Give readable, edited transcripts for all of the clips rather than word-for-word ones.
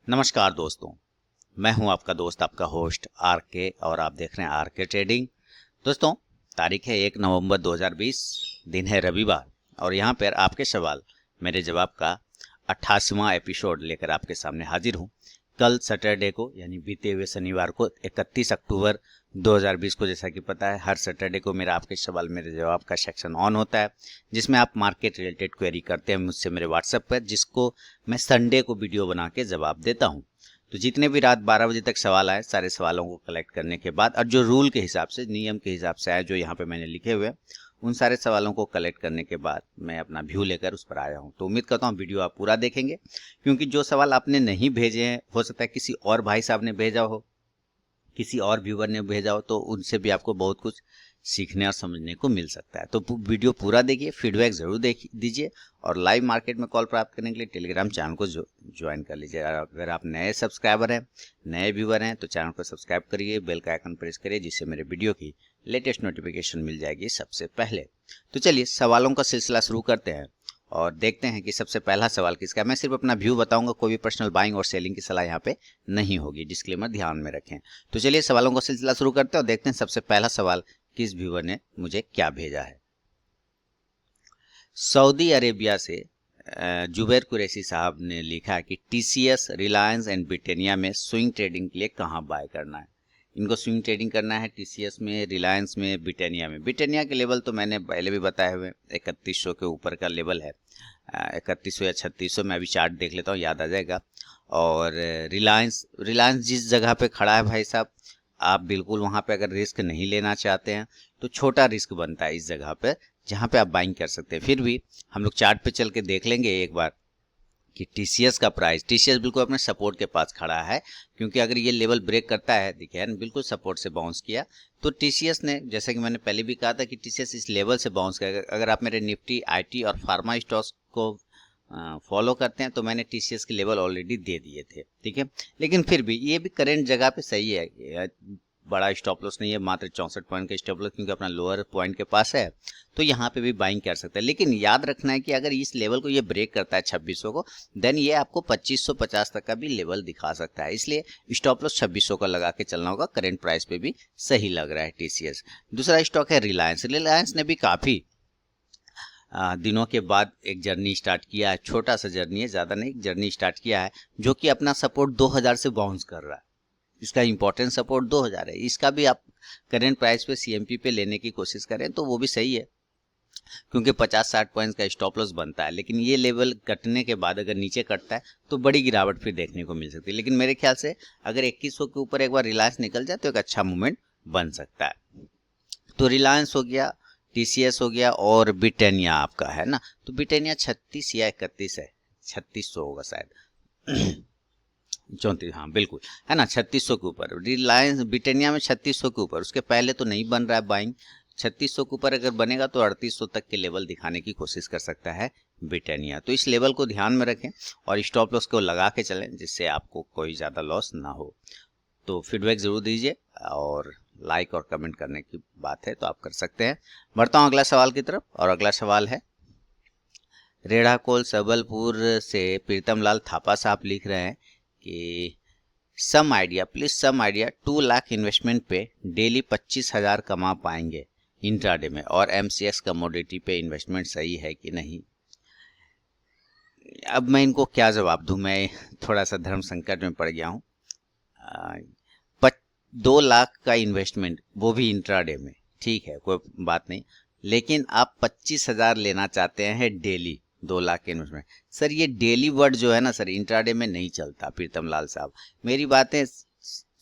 नमस्कार दोस्तों, मैं हूं आपका दोस्त, आपका होस्ट आर के, और आप देख रहे हैं आर के ट्रेडिंग। दोस्तों, तारीख है 1 नवंबर 2020, दिन है रविवार, और यहां पर आपके सवाल मेरे जवाब का 88वां एपिसोड लेकर आपके सामने हाजिर हूं। कल सैटरडे को यानी बीते हुए शनिवार को 31 अक्टूबर 2020 को, जैसा कि पता है, हर सैटरडे को मेरा आपके सवाल मेरे जवाब का सेक्शन ऑन होता है, जिसमें आप मार्केट रिलेटेड क्वेरी करते हैं मुझसे मेरे व्हाट्सएप पर, जिसको मैं संडे को वीडियो बना के जवाब देता हूं। तो जितने भी रात 12 बजे तक सवाल आए, सारे सवालों को कलेक्ट करने के बाद, और जो रूल के हिसाब से, नियम के हिसाब से आए, जो यहाँ पे मैंने लिखे हुए, उन सारे सवालों को कलेक्ट करने के बाद मैं अपना व्यू लेकर उस पर आया हूँ। तो उम्मीद करता हूँ वीडियो आप पूरा देखेंगे, क्योंकि जो सवाल आपने नहीं भेजे हैं, हो सकता है किसी और भाई साहब ने भेजा हो, किसी और व्यूवर ने भेजा हो, तो उनसे भी आपको बहुत कुछ सीखने और समझने को मिल सकता है। तो वीडियो पूरा देखिए, फीडबैक जरूर दीजिए, और लाइव मार्केट में कॉल प्राप्त करने के लिए टेलीग्राम चैनल को ज्वाइन कर लीजिए। अगर आप नए सब्सक्राइबर हैं, नए व्यूवर हैं, तो चैनल को सब्सक्राइब करिए, बेल का आइकन प्रेस करिए, जिससे मेरे वीडियो की लेटेस्ट नोटिफिकेशन मिल जाएगी सबसे पहले। तो चलिए सवालों का सिलसिला शुरू करते हैं और देखते हैं कि सबसे पहला सवाल किसका है। मैं सिर्फ अपना व्यू बताऊंगा, कोई भी पर्सनल बाइंग और सेलिंग की सलाह यहाँ पे नहीं होगी, डिस्क्लेमर ध्यान में रखें। तो चलिए सवालों का सिलसिला शुरू करते हैं और देखते हैं सबसे पहला सवाल किस व्यूवर ने मुझे क्या भेजा है। सऊदी अरेबिया से जुबैर कुरैशी साहब ने लिखा कि टीसीएस, रिलायंस एंड ब्रिटेनिया में स्विंग ट्रेडिंग के लिए कहाँ बाय करना है। इनको स्विंग ट्रेडिंग करना है टीसीएस में, रिलायंस में, ब्रिटेनिया में। ब्रिटेनिया के लेवल तो मैंने पहले भी बताए हुए, 3100 के ऊपर का लेवल है, 3100 या 3600। मैं अभी चार्ट देख लेता हूँ, याद आ जाएगा। और रिलायंस जिस जगह पे खड़ा है भाई साहब, आप बिल्कुल वहाँ पे अगर रिस्क नहीं लेना चाहते हैं तो छोटा रिस्क बनता है इस जगह पे, जहाँ पे आप बाइंग कर सकते हैं। फिर भी हम लोग चार्ट पे चल के देख लेंगे एक बार कि टीसीएस का प्राइस, टीसीएस बिल्कुल अपने सपोर्ट के पास खड़ा है, क्योंकि अगर ये लेवल ब्रेक करता है, देखिए बिल्कुल सपोर्ट से बाउंस किया, तो टीसीएस ने, जैसे कि मैंने पहले भी कहा था कि टीसीएस इस लेवल से बाउंस करेगा। अगर आप मेरे निफ्टी, आईटी और फार्मा स्टॉक्स को फॉलो करते हैं, तो मैंने टीसीएस के लेवल ऑलरेडी दे दिए थे, ठीक है। लेकिन फिर भी ये भी करेंट जगह पे सही है, बड़ा स्टॉप लॉस नहीं है, मात्र 64 पॉइंट का स्टॉप लॉस, क्योंकि अपना लोअर पॉइंट के पास है, तो यहाँ पे भी बाइंग कर सकते हैं। लेकिन याद रखना है कि अगर इस लेवल को ये ब्रेक करता है 2600 को, देन ये आपको 2550 तक का भी लेवल दिखा सकता है, इसलिए स्टॉप लॉस 2600 का लगा के चलना होगा। करेंट प्राइस पे भी सही लग रहा है टीसीएस। दूसरा स्टॉक है रिलायंस। रिलायंस ने भी काफी दिनों के बाद एक जर्नी स्टार्ट किया है, छोटा सा जर्नी है, ज़्यादा नहीं, जर्नी स्टार्ट किया है, जो कि अपना सपोर्ट 2000 से बाउंस कर रहा है। इसका इंपॉर्टेंट सपोर्ट 2000 है। इसका भी आप करेंट प्राइस पे सीएमपी पे लेने की कोशिश करें तो वो भी सही है, क्योंकि 50-60 पॉइंट्स का स्टॉप लॉस बनता है। लेकिन ये लेवल कटने के बाद अगर नीचे कटता है तो बड़ी गिरावट फिर देखने को मिल सकती है। लेकिन मेरे ख्याल से अगर 2100 के ऊपर एक बार रिलायंस निकल जाए तो एक अच्छा मूवमेंट बन सकता है। तो रिलायंस हो गया, टीसीएस हो गया, और ब्रिटेनिया आपका है ना। तो ब्रिटेनिया 36 या 31 है, 3600 होगा शायद, 34, हाँ बिल्कुल है ना, 3600 के ऊपर। रिलायंस, ब्रिटेनिया में 3600 के ऊपर, उसके पहले तो नहीं बन रहा है बाइंग। 3600 के ऊपर अगर बनेगा तो 3800 तक के लेवल दिखाने की कोशिश कर सकता है ब्रिटेनिया। तो इस लेवल को ध्यान में रखें और स्टॉप लॉस को लगा के चलें, जिससे आपको कोई ज़्यादा लॉस ना हो। तो फीडबैक ज़रूर दीजिए, और लाइक और कमेंट करने की बात है तो आप कर सकते हैं। बढ़ता हूँ अगला सवाल की तरफ, और अगला सवाल है रेढ़ाकोल सबलपुर से प्रीतम लाल थापा साहब लिख रहे हैं कि some idea, please some idea, 2 lakh investment पे डेली 25,000 कमा पाएंगे इंट्राडे में, और एमसीएक्स कमोडिटी पे इन्वेस्टमेंट सही है कि नहीं। अब मैं इनको क्या जवाब दूं, मैं थोड़ा सा धर्म संकट में पड़ गया हूँ। 2 लाख का इन्वेस्टमेंट, वो भी इंट्राडे में, ठीक है, कोई बात नहीं, लेकिन आप 25,000 लेना चाहते हैं डेली, 2 लाख के इन्वेस्टमेंट। सर ये डेली वर्ड जो है ना सर, इंट्राडे में नहीं चलता प्रीतम लाल साहब। मेरी बातें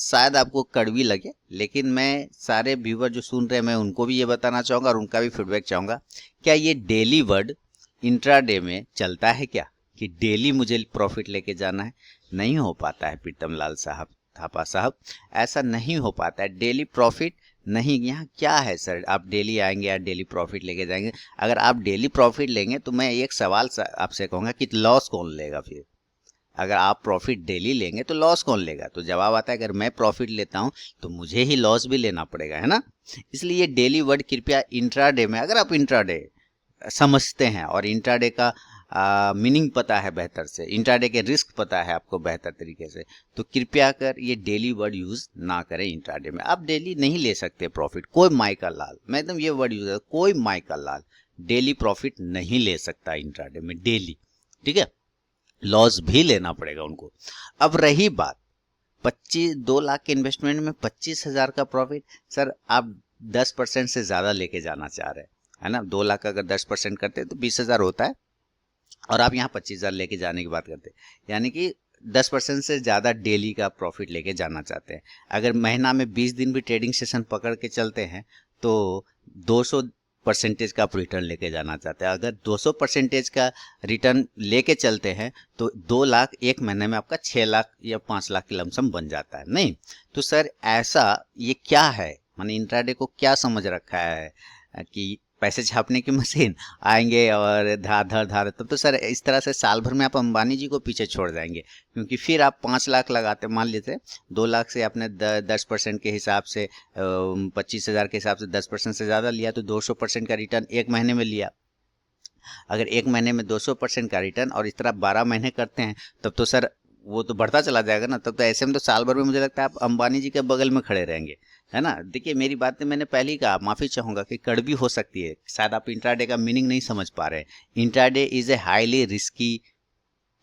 शायद आपको कड़वी लगे, लेकिन मैं सारे व्यूवर जो सुन रहे हैं, मैं उनको भी ये बताना चाहूँगा और उनका भी फीडबैक चाहूँगा, क्या ये डेली वर्ड इंट्राडे में चलता है क्या, कि डेली मुझे प्रॉफिट लेके जाना है? नहीं हो पाता है प्रीतम लाल साहब, थापा साहब, ऐसा नहीं हो पाता है। डेली प्रॉफिट नहीं, यहाँ क्या है सर, आप डेली आएंगे या डेली प्रॉफिट लेके जाएंगे? अगर आप डेली प्रॉफिट लेंगे तो मैं एक सवाल आपसे कहूँगा कि लॉस कौन लेगा फिर? अगर आप प्रॉफिट डेली लेंगे तो लॉस कौन लेगा? तो जवाब आता है अगर मैं प्रॉफिट लेता हूँ तो मुझे ही लॉस भी लेना पड़ेगा, है ना। इसलिए डेली वर्ड कृपया इंट्राडे में, अगर आप इंट्राडे समझते हैं और इंट्राडे का मीनिंग पता है बेहतर से, इंट्राडे के रिस्क पता है आपको बेहतर तरीके से, तो कृपया कर ये डेली वर्ड यूज ना करें इंट्राडे में। आप डेली नहीं ले सकते प्रॉफिट। कोई माई का लाल, मैं एकदम ये वर्ड यूज, कोई माई का लाल डेली प्रॉफिट नहीं ले सकता इंट्राडे में डेली, ठीक है, लॉस भी लेना पड़ेगा उनको। अब रही बात 2 लाख के इन्वेस्टमेंट में 25,000 का प्रॉफिट, सर आप 10% से ज्यादा लेके जाना चाह रहे हैं, है ना। 2 लाख का अगर 10% करते हैं तो 20,000 होता है, और आप यहाँ 25,000 लेके जाने की बात करते हैं, यानी कि 10% से ज़्यादा डेली का प्रॉफिट लेके जाना चाहते हैं। अगर महीना में 20 दिन भी ट्रेडिंग सेशन पकड़ के चलते हैं तो 200% का आप रिटर्न लेके जाना चाहते हैं। अगर 200% का रिटर्न लेके चलते हैं तो 2 लाख एक महीने में आपका 6 लाख या 5 लाख की लमसम बन जाता है। नहीं तो सर ऐसा ये क्या है, माने इंट्राडे को क्या समझ रखा है कि पैसे छापने की मशीन आएंगे और धार धार धार, तब तो सर इस तरह से साल भर में आप अंबानी जी को पीछे छोड़ जाएंगे, क्योंकि फिर आप 5 लाख लगाते, मान लीजिए 2 लाख से आपने 10% के हिसाब से 25,000 के हिसाब से 10% से ज़्यादा लिया तो 200% का रिटर्न एक महीने में लिया। अगर एक महीने में 200% का रिटर्न और इस तरह 12 महीने करते हैं तब तो सर वो तो बढ़ता चला जाएगा ना। तब तो ऐसे में तो साल भर में मुझे लगता है आप अंबानी जी के बगल में खड़े रहेंगे, है ना। देखिए मेरी बात तो मैंने पहले ही कहा, माफ़ी चाहूँगा कि कड़वी हो सकती है, शायद आप इंट्राडे का मीनिंग नहीं समझ पा रहे हैं। Intraday is a highly risky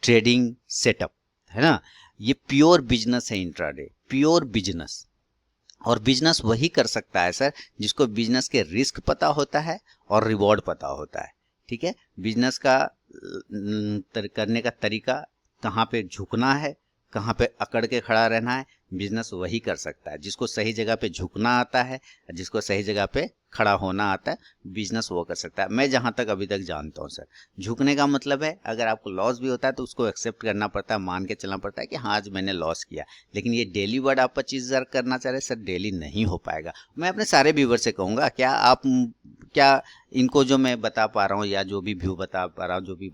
trading setup, है ना। ये प्योर बिजनेस है इंट्राडे, प्योर बिजनेस। और बिजनेस वही कर सकता है सर जिसको बिजनेस के रिस्क पता होता है और रिवॉर्ड पता होता है, ठीक है। बिजनेस का करने का तरीका, कहाँ पे झुकना है, कहाँ पे अकड़ के खड़ा रहना है, बिजनेस वही कर सकता है। जिसको सही जगह पे झुकना आता है, जिसको सही जगह पे खड़ा होना आता है, बिजनेस वो कर सकता है। मैं जहाँ तक अभी तक जानता हूँ सर, झुकने का मतलब है अगर आपको लॉस भी होता है तो उसको एक्सेप्ट करना पड़ता है, मान के चलना पड़ता है कि हाँ आज मैंने लॉस किया। लेकिन ये डेली वर्ड आप 25,000 करना चाह रहे हैं सर, डेली नहीं हो पाएगा। मैं अपने सारे व्यूवर से कहूँगा, क्या इनको जो मैं बता पा रहा हूँ या जो भी व्यू बता पा रहा हूँ, जो भी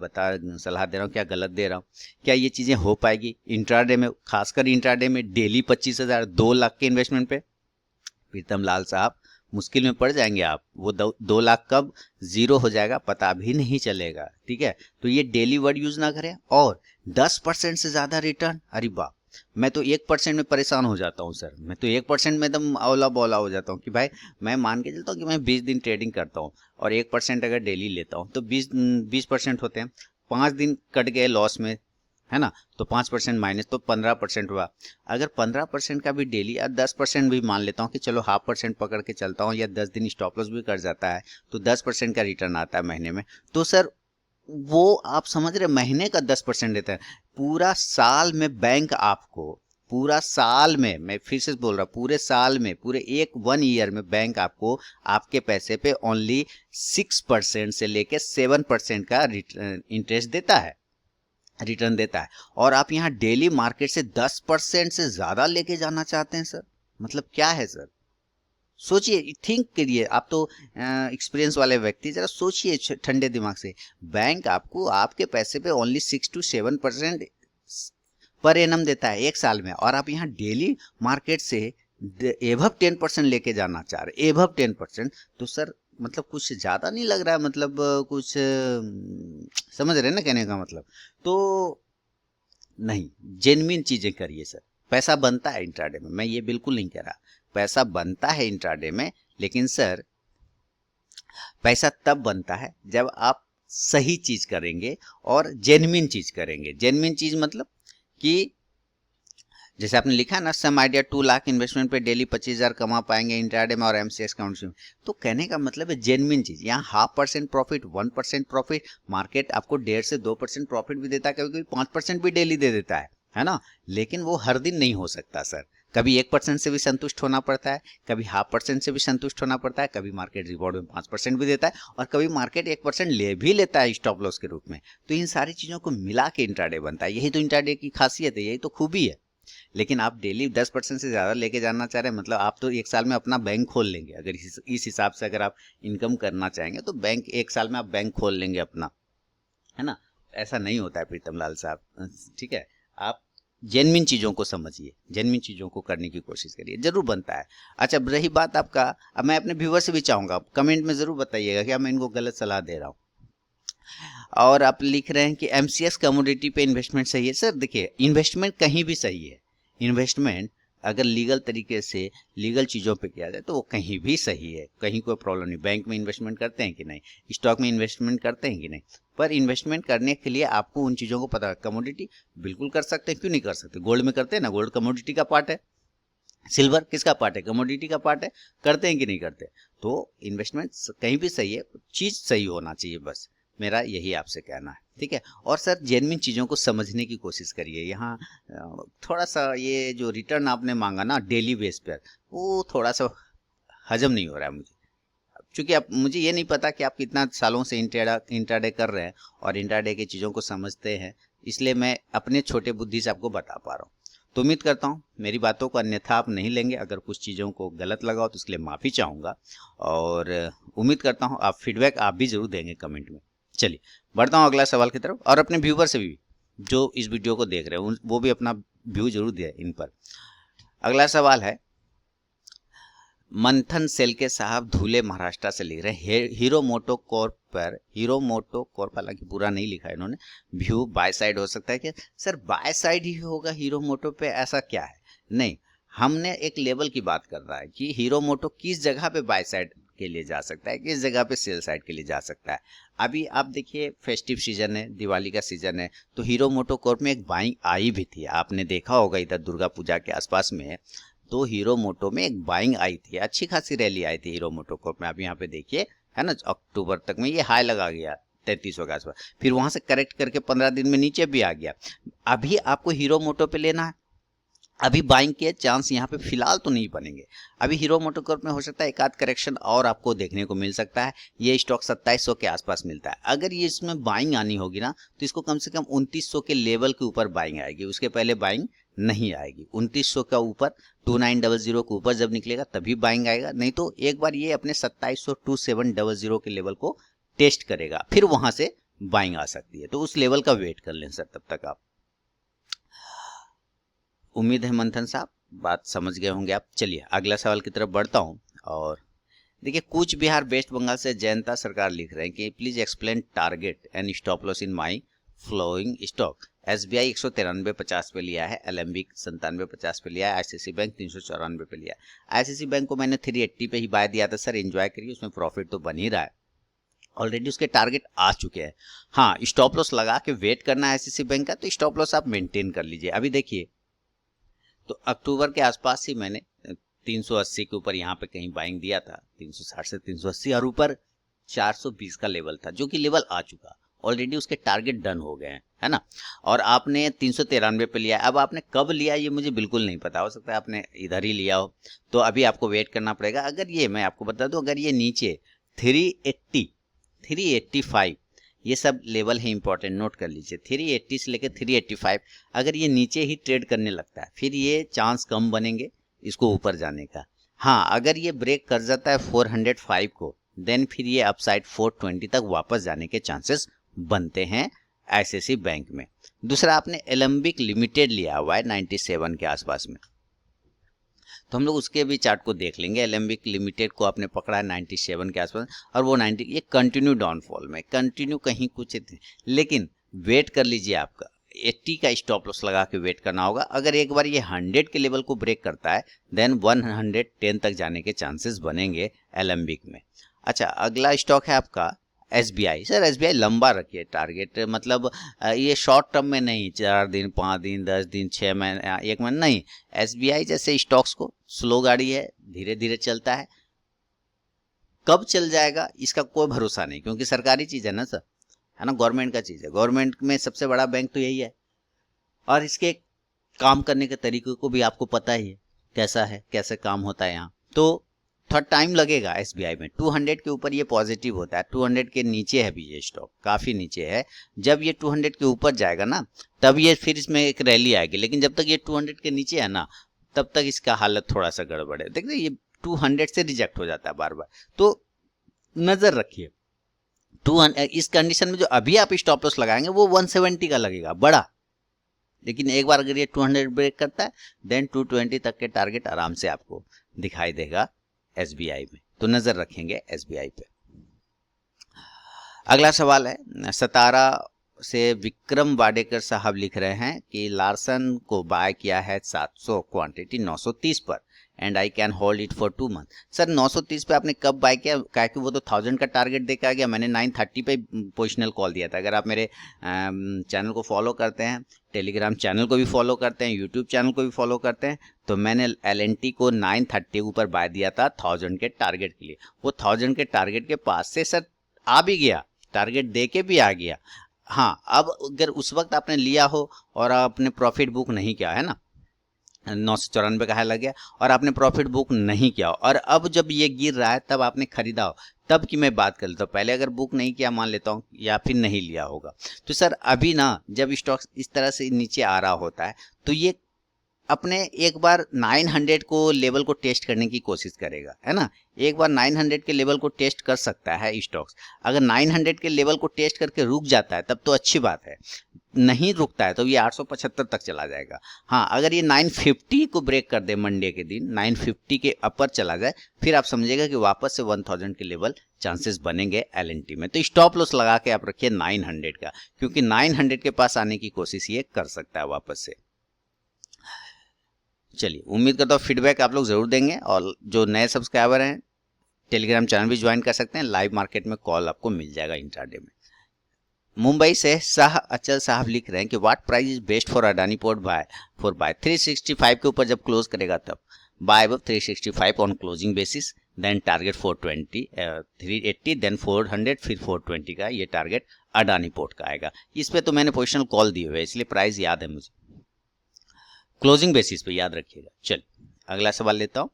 सलाह दे रहा हूँ, क्या गलत दे रहा हूँ, क्या ये चीज़ें हो पाएगी इंट्राडे में, खासकर इंट्राडे में डेली 25,000 2 लाख के इन्वेस्टमेंट पे? प्रीतम लाल साहब मुश्किल में पड़ जाएंगे आप। वो 2 लाख कब जीरो हो जाएगा पता भी नहीं चलेगा, ठीक है। तो ये डेली वर्ड यूज ना करें। और 10% से ज्यादा रिटर्न, अरे वाह, मैं तो 1% में परेशान हो जाता हूँ सर। मैं तो 1% में एकदम अवला बौला हो जाता हूँ कि भाई मैं मान के चलता हूँ कि मैं 20 दिन ट्रेडिंग करता हूँ और 1% अगर डेली लेता हूँ तो 20% होते हैं, 5 दिन कट गए लॉस में, है ना। तो 5% माइनस तो 15% हुआ। अगर 15% का भी डेली या 10% भी मान लेता हूँ कि चलो 0.5% पकड़ के चलता हूँ या 10 दिन स्टॉप लॉस भी कर जाता है तो 10% का रिटर्न आता है महीने में। तो सर वो आप समझ रहे, महीने का 10% देता है। पूरा साल में बैंक आपको, पूरा साल में, मैं फिर से बोल रहा हूँ, पूरे साल में, पूरे 1 ईयर में बैंक आपको आपके पैसे पे ओनली 6% से लेके 7% का इंटरेस्ट देता है, रिटर्न देता है। और आप यहाँ डेली मार्केट से 10% से ज्यादा लेके जाना चाहते हैं सर, मतलब क्या है सर? सोचिए, थिंक करिए। आप तो एक्सपीरियंस वाले व्यक्ति, जरा सोचिए ठंडे दिमाग से। बैंक आपको आपके पैसे पे ओनली 6 to 7% पर एनम देता है एक साल में, और आप यहाँ डेली मार्केट से एभव 10% लेके जाना चाह रहे, एभव 10%। तो सर मतलब कुछ ज़्यादा नहीं लग रहा है? मतलब कुछ समझ रहे हैं ना कहने का मतलब? तो नहीं, जेन्युइन चीज़ें करिए सर। पैसा बनता है इंट्राडे में, मैं ये बिल्कुल नहीं कह रहा, पैसा बनता है इंट्राडे में, लेकिन सर पैसा तब बनता है जब आप सही चीज करेंगे और जेन्युइन चीज करेंगे। जेन्युइन चीज मतलब कि जैसे आपने लिखा ना, सम आइडिया 2 लाख इन्वेस्टमेंट पे डेली 25,000 कमा पाएंगे इंट्राडे में और एमसीएक्स काउंट में। तो कहने का मतलब है जेन्युइन चीज। यहाँ 0.5% प्रॉफिट, 1% प्रॉफिट, मार्केट आपको 1.5 से 2% प्रॉफिट भी देता है, कभी कभी 5% भी डेली दे देता है ना। लेकिन वो हर दिन नहीं हो सकता सर। कभी 1% से भी संतुष्ट होना पड़ता है, कभी 0.5% से भी संतुष्ट होना पड़ता है, कभी मार्केट रिवॉर्ड में 5% भी देता है, और कभी मार्केट 1% ले भी लेता है स्टॉप लॉस के रूप में। तो इन सारी चीजों को मिला के इंट्राडे बनता है। यही तो इंट्राडे की खासियत है, यही तो खूबी है। लेकिन आप डेली 10% से ज़्यादा लेके जाना चाह रहे हैं, मतलब आप तो एक साल में अपना बैंक खोल लेंगे। अगर इस हिसाब से अगर आप इनकम करना चाहेंगे तो बैंक, एक साल में आप बैंक खोल लेंगे अपना, है ना। ऐसा नहीं होता है प्रीतम लाल साहब, ठीक है। आप जेन्युइन चीज़ों को समझिए, जेन्युइन चीज़ों को करने की कोशिश करिए, जरूर बनता है। अच्छा, रही बात आपका, अब मैं अपने व्यूवर से भी चाहूँगा कमेंट में ज़रूर बताइएगा कि मैं इनको गलत सलाह दे रहा हूँ। और आप लिख रहे हैं कि एमसीएक्स कमोडिटी पे इन्वेस्टमेंट सही है। सर देखिए, इन्वेस्टमेंट कहीं भी सही है। इन्वेस्टमेंट अगर लीगल तरीके से लीगल चीज़ों पे किया जाए तो वो कहीं भी सही है, कहीं कोई प्रॉब्लम नहीं। बैंक में इन्वेस्टमेंट करते हैं कि नहीं, स्टॉक में इन्वेस्टमेंट करते हैं कि नहीं, पर इन्वेस्टमेंट करने के लिए आपको उन चीज़ों को पता है। कमोडिटी बिल्कुल कर सकते हैं, क्यों नहीं कर सकते? गोल्ड में करते हैं ना, गोल्ड कमोडिटी का पार्ट है। सिल्वर किसका पार्ट है? कमोडिटी का पार्ट है। करते हैं कि नहीं करते? तो इन्वेस्टमेंट कहीं भी सही है, चीज़ सही होना चाहिए, बस मेरा यही आपसे कहना है, ठीक है। और सर जेन्युइन चीज़ों को समझने की कोशिश करिए। यहाँ थोड़ा सा ये जो रिटर्न आपने मांगा ना डेली बेस पर, वो थोड़ा सा हजम नहीं हो रहा है मुझे, क्योंकि आप, मुझे ये नहीं पता कि आप कितना सालों से इंट्राडे कर रहे हैं और इंट्राडे की चीज़ों को समझते हैं, इसलिए मैं अपने छोटे बुद्धि से आपको बता पा रहा हूँ। तो उम्मीद करता हूँ मेरी बातों को अन्यथा आप नहीं लेंगे। अगर कुछ चीज़ों को गलत लगा हो तो इसके लिए माफ़ी चाहूँगा, और उम्मीद करता हूँ आप फीडबैक आप भी ज़रूर देंगे कमेंट में। चलिए बढ़ता हूँ अगला सवाल की तरफ, और अपने व्यूवर से भी जो इस वीडियो को देख रहे हैं वो भी अपना व्यू जरूर दिया इन पर। अगला सवाल है मंथन सेल के साहब धुले महाराष्ट्र से लिख रहे हैं हीरो मोटो कॉर्प पर, हीरो मोटो कॉर्प, हालांकि पूरा नहीं लिखा है इन्होंने, व्यू बाय साइड हो सकता है कि सर बाय साइड ही होगा हीरो मोटो पे, ऐसा क्या है? नहीं, हमने एक लेवल की बात कर रहा है कि हीरो मोटो किस जगह पे बाय साइड के लिए जा सकता है, किस जगह पे सेल साइड के लिए जा सकता है। अभी आप देखिए फेस्टिव सीजन है, दिवाली का सीजन है, तो हीरो मोटो कॉर्प में एक बाइंग आई भी थी, आपने देखा होगा इधर दुर्गा पूजा के आसपास में, तो हीरो मोटो में एक बाइंग आई थी, अच्छी खासी रैली आई थी हीरो मोटो कॉर्प में। आप यहाँ पे देखिए, है ना, अक्टूबर तक में ये हाई लगा गया 3300 के आसपास, फिर वहां से करेक्ट करके 15 दिन में नीचे भी आ गया। अभी आपको हीरो मोटो पे लेना है, अभी बाइंग के चांस यहाँ पे फिलहाल तो नहीं बनेंगे। अभी हीरो मोटो कॉर्प में हो सकता है एक आध करेक्शन और आपको देखने को मिल सकता है। ये स्टॉक 2700 के आसपास मिलता है। अगर ये इसमें बाइंग आनी होगी ना तो इसको कम से कम 2900 के लेवल के ऊपर बाइंग आएगी, उसके पहले बाइंग नहीं आएगी। 2900 का ऊपर 2900 के ऊपर जब निकलेगा तभी बाइंग आएगा, नहीं तो एक बार ये अपने 2700 2700 के लेवल को टेस्ट करेगा, फिर वहां से बाइंग आ सकती है। तो उस लेवल का वेट कर लें सर तब तक आप। उम्मीद है मंथन साहब बात समझ गए होंगे आप। चलिए अगला सवाल की तरफ बढ़ता हूँ। और देखिए कूच बिहार वेस्ट बंगाल से जयंता सरकार लिख रहे हैं कि please explain target and stop loss in my flowing stock. SBI 193.50 पे लिया है, एलएमबी 97.50 पे लिया है, आईसीसी बैंक 394 पे लिया है। आईसीसी बैंक को मैंने 380 पे ही बाय दिया था सर, एंजॉय करिए, उसमें प्रॉफिट तो बन ही रहा है, ऑलरेडी उसके टारगेट आ चुके हैं। हाँ, स्टॉप लॉस लगा के वेट करना है आईसीसी बैंक का, तो स्टॉप लॉस आप मेंटेन कर लीजिए। अभी देखिए तो अक्टूबर के आसपास ही मैंने 380 के ऊपर यहाँ पे कहीं बाइंग दिया था, 360 से 380, और ऊपर 420 का लेवल था, जो कि लेवल आ चुका, ऑलरेडी उसके टारगेट डन हो गए हैं, है ना। और आपने 393 पे लिया, अब आपने कब लिया ये मुझे बिल्कुल नहीं पता, हो सकता है आपने इधर ही लिया हो, तो अभी आपको वेट करना पड़ेगा। अगर ये, मैं आपको बता दूं, अगर ये नीचे 380 385, ये सब लेवल है इंपॉर्टेंट, नोट कर लीजिए, 380 से लेकर 385, अगर ये नीचे ही ट्रेड करने लगता है फिर ये चांस कम बनेंगे इसको ऊपर जाने का। हाँ, अगर ये ब्रेक कर जाता है 405 को, देन फिर ये अपसाइड 420 तक वापस जाने के चांसेस बनते हैं आईसीआईसी बैंक में। दूसरा, आपने एलम्बिक लिमिटेड लिया हुआ है 97 के आसपास में, तो हम लोग उसके भी चार्ट को देख लेंगे। एलम्बिक लिमिटेड को आपने पकड़ा है 97 के आसपास, और वो 90, ये कंटिन्यू डाउनफॉल में, कंटिन्यू कहीं कुछ, लेकिन वेट कर लीजिए, आपका 80 का स्टॉप लॉस लगा के वेट करना होगा। अगर एक बार ये 100 के लेवल को ब्रेक करता है देन 110 तक जाने के चांसेस बनेंगे एलम्बिक में। अच्छा, अगला स्टॉक है आपका एसबीआई। सर एसबीआई लंबा रखिए टारगेट, मतलब ये शॉर्ट टर्म में नहीं, 4 दिन 5 दिन 10 दिन 6 महीने 1 महीने नहीं। एसबीआई जैसे स्टॉक्स को स्लो गाड़ी है, धीरे धीरे चलता है, कब चल जाएगा इसका कोई भरोसा नहीं, क्योंकि सरकारी चीज है ना सर, है ना, गवर्नमेंट का चीज है, गवर्नमेंट में सबसे बड़ा बैंक तो यही है, और इसके काम करने के तरीके को भी आपको पता ही है कैसा है, कैसे काम होता है यहाँ। तो थोड़ा टाइम लगेगा एसबीआई में। 200 के ऊपर ये पॉजिटिव होता है, 200 के नीचे है भी ये स्टॉक, काफी नीचे है। जब ये 200 के ऊपर जाएगा ना तब ये फिर इसमें एक रैली आएगी, लेकिन जब तक ये 200 के नीचे है ना तब तक इसका हालत थोड़ा सा गड़बड़ है। देखिए ये 200 से रिजेक्ट हो जाता है बार बार, तो नजर रखिए। 200 इस कंडीशन में जो अभी आप स्टॉप लॉस लगाएंगे वो 170 का लगेगा बड़ा, लेकिन एक बार अगर ये 200 ब्रेक करता है देन 220 तक के टारगेट आराम से आपको दिखाई देगा एसबीआई में, तो नजर रखेंगे एसबीआई पे। अगला सवाल है, सतारा से विक्रम वाडेकर साहब लिख रहे हैं कि लार्सन को बाय किया है 700, क्वांटिटी 930 पर, and I can hold it for 2 month. Sir 930 पे आपने कब बाय किया? क्या कि वो तो 1000 का टारगेट देके आ गया, मैंने 930 पे पोजिशनल कॉल दिया था। अगर आप मेरे चैनल को फॉलो करते हैं, टेलीग्राम चैनल को भी फॉलो करते हैं, यूट्यूब चैनल को भी फॉलो करते हैं, तो मैंने LNT को 930 ऊपर बाय दिया था 1000 के टारगेट के लिए। वो 1000 के टारगेट के पास से सर आ भी गया, टारगेट दे के भी आ गया। हाँ, अब अगर उस वक्त आपने लिया हो और आपने प्रॉफिट बुक नहीं किया है ना, 994 का है लग गया और आपने प्रॉफिट बुक नहीं किया और अब जब ये गिर रहा है तब आपने खरीदा हो, तब की मैं बात कर लेता हूँ। पहले अगर बुक नहीं किया मान लेता हूँ या फिर नहीं लिया होगा, तो सर अभी ना जब स्टॉक इस तरह से नीचे आ रहा होता है तो ये अपने एक बार 900 को लेवल को टेस्ट करने की कोशिश करेगा, है ना। एक बार 900 के लेवल को टेस्ट कर सकता है स्टॉक्स। अगर 900 के लेवल को टेस्ट करके रुक जाता है तब तो अच्छी बात है, नहीं रुकता है तो ये 875 तक चला जाएगा। हाँ, अगर ये 950 को ब्रेक कर दे मंडे के दिन, 950 के अपर चला जाए, फिर आप समझिएगा कि वापस से 1000 के लेवल चांसेस बनेंगे LNT में। तो स्टॉप लॉस लगा के आप रखिए 900 का, क्योंकि 900 के पास आने की कोशिश ये कर सकता है वापस से। चलिए, उम्मीद करता हूँ फीडबैक आप लोग ज़रूर देंगे, और जो नए सब्सक्राइबर हैं टेलीग्राम चैनल भी ज्वाइन कर सकते हैं। लाइव मार्केट में कॉल आपको मिल जाएगा इंट्राडे में। मुंबई से शाह अचल साहब लिख रहे हैं कि what price is best for Adani port buy 365 के ऊपर जब क्लोज करेगा तब बाय अब 365 on closing basis, then target 420, 380, then 400, फिर 420 का ये टारगेट अडानी पोर्ट का आएगा। इस पे तो मैंने पोजिशनल कॉल दिए हुए, इसलिए प्राइस याद है मुझे, क्लोजिंग बेसिस पे याद रखिएगा। चलिए अगला सवाल लेता हूँ।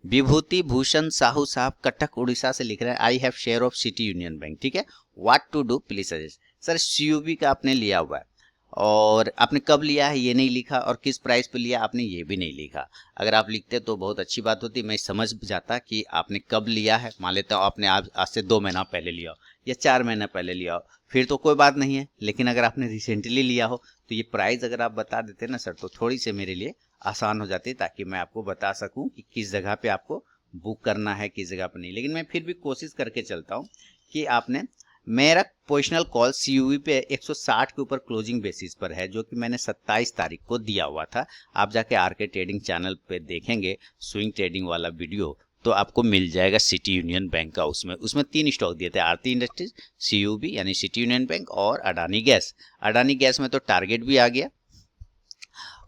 विभूति भूषण साहू साहब कटक उड़ीसा से लिख रहे हैं, I have share of City Union Bank, ठीक है, what to do please suggest. Sir CUB का आपने लिया हुआ है और आपने कब लिया है ये नहीं लिखा, और किस प्राइस पे लिया आपने ये भी नहीं लिखा। अगर आप लिखते तो बहुत अच्छी बात होती, मैं समझ जाता कि आपने कब लिया है। मान लेता हूँ आपने आज से 2 महीना पहले लिया हो या 4 महीना पहले लिया हो, फिर तो कोई बात नहीं है। लेकिन अगर आपने रिसेंटली लिया हो तो ये प्राइस अगर आप बता देते ना सर, तो थोड़ी सी मेरे लिए आसान हो जाती, ताकि मैं आपको बता सकूं कि किस जगह पे आपको बुक करना है, किस जगह पे नहीं। लेकिन मैं फिर भी कोशिश करके चलता हूं कि आपने, मेरा पोजिशनल कॉल CUB पे 160 के ऊपर क्लोजिंग बेसिस पर है, जो कि मैंने 27 तारीख को दिया हुआ था। आप जाके RK ट्रेडिंग चैनल पे देखेंगे स्विंग ट्रेडिंग वाला वीडियो, तो आपको मिल जाएगा सिटी यूनियन बैंक का। उसमें 3 स्टॉक दिए थे, आरती इंडस्ट्रीज, CUB यानी सिटी यूनियन बैंक और अडानी गैस। अडानी गैस में तो टारगेट भी आ गया।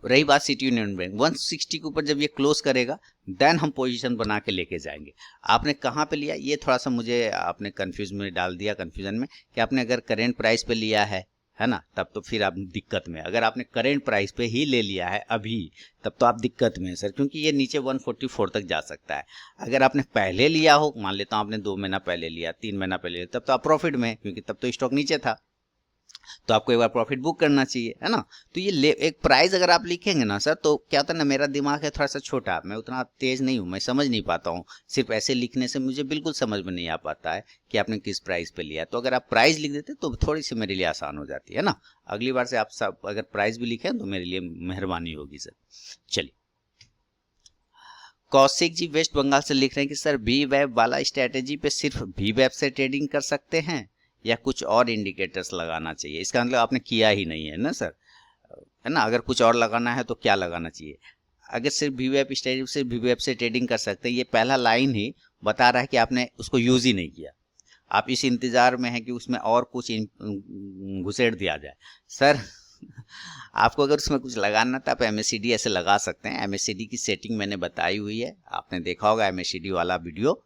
रही बात सिटी यूनियन बैंक, 160 के ऊपर जब ये क्लोज करेगा देन हम पोजीशन बना के लेके जाएंगे। आपने कहाँ पे लिया ये थोड़ा सा मुझे आपने कंफ्यूज में डाल दिया, कंफ्यूजन में, कि आपने अगर करेंट प्राइस पे लिया है ना, तब तो फिर आप दिक्कत में। अगर आपने करेंट प्राइस पे ही ले लिया है अभी, तब तो आप दिक्कत में है सर, क्योंकि ये नीचे 144 तक जा सकता है। अगर आपने पहले लिया हो, मान लेता हूँ आपने 2 महीना पहले लिया, 3 महीना पहले लिया, तब तो आप प्रॉफिट में, क्योंकि तब तो स्टॉक नीचे था, तो आपको एक बार प्रॉफिट बुक करना चाहिए, है ना। तो ये एक प्राइस अगर आप लिखेंगे ना सर, तो क्या होता है ना, मेरा दिमाग है थोड़ा सा छोटा, मैं उतना तेज नहीं हूँ, मैं समझ नहीं पाता हूँ। सिर्फ ऐसे लिखने से मुझे बिल्कुल समझ में नहीं आ पाता है कि आपने किस प्राइस पे लिया। तो अगर आप प्राइस लिख देते तो थोड़ी सी मेरे लिए आसान हो जाती है ना। अगली बार से आप सब अगर प्राइस भी लिखें तो मेरे लिए मेहरबानी होगी सर। चलिए, कौशिक जी वेस्ट बंगाल से लिख रहे हैं कि सर VWAP वाला स्ट्रेटेजी पे सिर्फ VWAP से ट्रेडिंग कर सकते हैं या कुछ और इंडिकेटर्स लगाना चाहिए। इसका मतलब आपने किया ही नहीं है ना सर, है ना। अगर कुछ और लगाना है तो क्या लगाना चाहिए। अगर सिर्फ VWAP स्ट्रेटेजी से VWAP से ट्रेडिंग कर सकते हैं, ये पहला लाइन ही बता रहा है कि आपने उसको यूज ही नहीं किया। आप इस इंतजार में हैं कि उसमें और कुछ घुसेड़ दिया जाए। सर आपको अगर उसमें कुछ लगाना था, आप MACD ऐसे लगा सकते हैं। MACD की सेटिंग मैंने बताई हुई है, आपने देखा होगा MACD वाला वीडियो।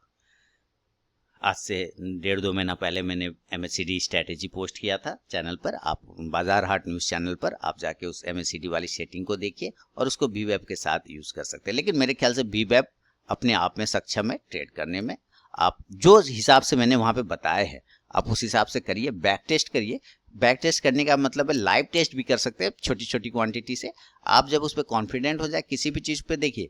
आज से 1.5-2 महीना पहले मैंने MACD स्ट्रैटेजी पोस्ट किया था चैनल पर। आप बाजार हाट न्यूज़ चैनल पर आप जाके उस MACD वाली सेटिंग को देखिए और उसको VWAP के साथ यूज़ कर सकते हैं। लेकिन मेरे ख्याल से VWAP अपने आप में सक्षम है ट्रेड करने में। आप जो हिसाब से मैंने वहाँ पे बताया है आप उस हिसाब से करिए, बैक टेस्ट करिए। बैक टेस्ट करने का मतलब है लाइव टेस्ट भी कर सकते हैं छोटी छोटी क्वांटिटी से। आप जब उस पर कॉन्फिडेंट हो जाए किसी भी चीज़ पे, देखिए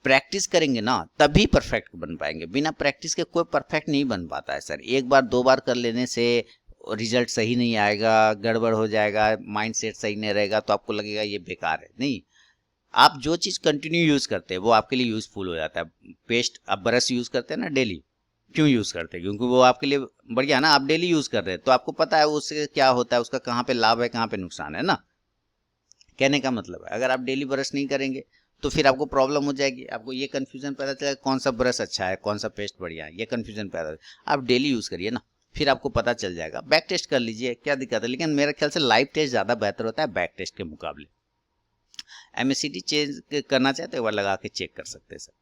प्रैक्टिस करेंगे ना तभी परफेक्ट बन पाएंगे। बिना प्रैक्टिस के कोई परफेक्ट नहीं बन पाता है सर। एक बार 2 बार कर लेने से रिजल्ट सही नहीं आएगा, गड़बड़ हो जाएगा, माइंड सेट सही नहीं रहेगा, तो आपको लगेगा ये बेकार है। नहीं, आप जो चीज़ कंटिन्यू यूज़ करते हैं वो आपके लिए यूज़फुल हो जाता है। पेस्ट आप ब्रश यूज़ करते हैं ना डेली, क्यों यूज़ करते हैं? क्योंकि वो आपके लिए बढ़िया ना, आप डेली यूज़ कर रहे हैं तो आपको पता है उससे क्या होता है, उसका कहाँ पे लाभ है कहाँ पे नुकसान है ना। कहने का मतलब है अगर आप डेली ब्रश नहीं करेंगे तो फिर आपको प्रॉब्लम हो जाएगी, आपको ये कन्फ्यूजन पैदा चलेगा कौन सा ब्रश अच्छा है कौन सा पेस्ट बढ़िया है, ये कन्फ्यूजन पैदा। आप डेली यूज़ करिए ना, फिर आपको पता चल जाएगा। बैक टेस्ट कर लीजिए, क्या दिक्कत है, लेकिन मेरे ख्याल से लाइव टेस्ट ज़्यादा बेहतर होता है बैक टेस्ट के मुकाबले। एमएससीडी चेंज करना चाहते एक बार लगा के चेक कर सकते हैं सर।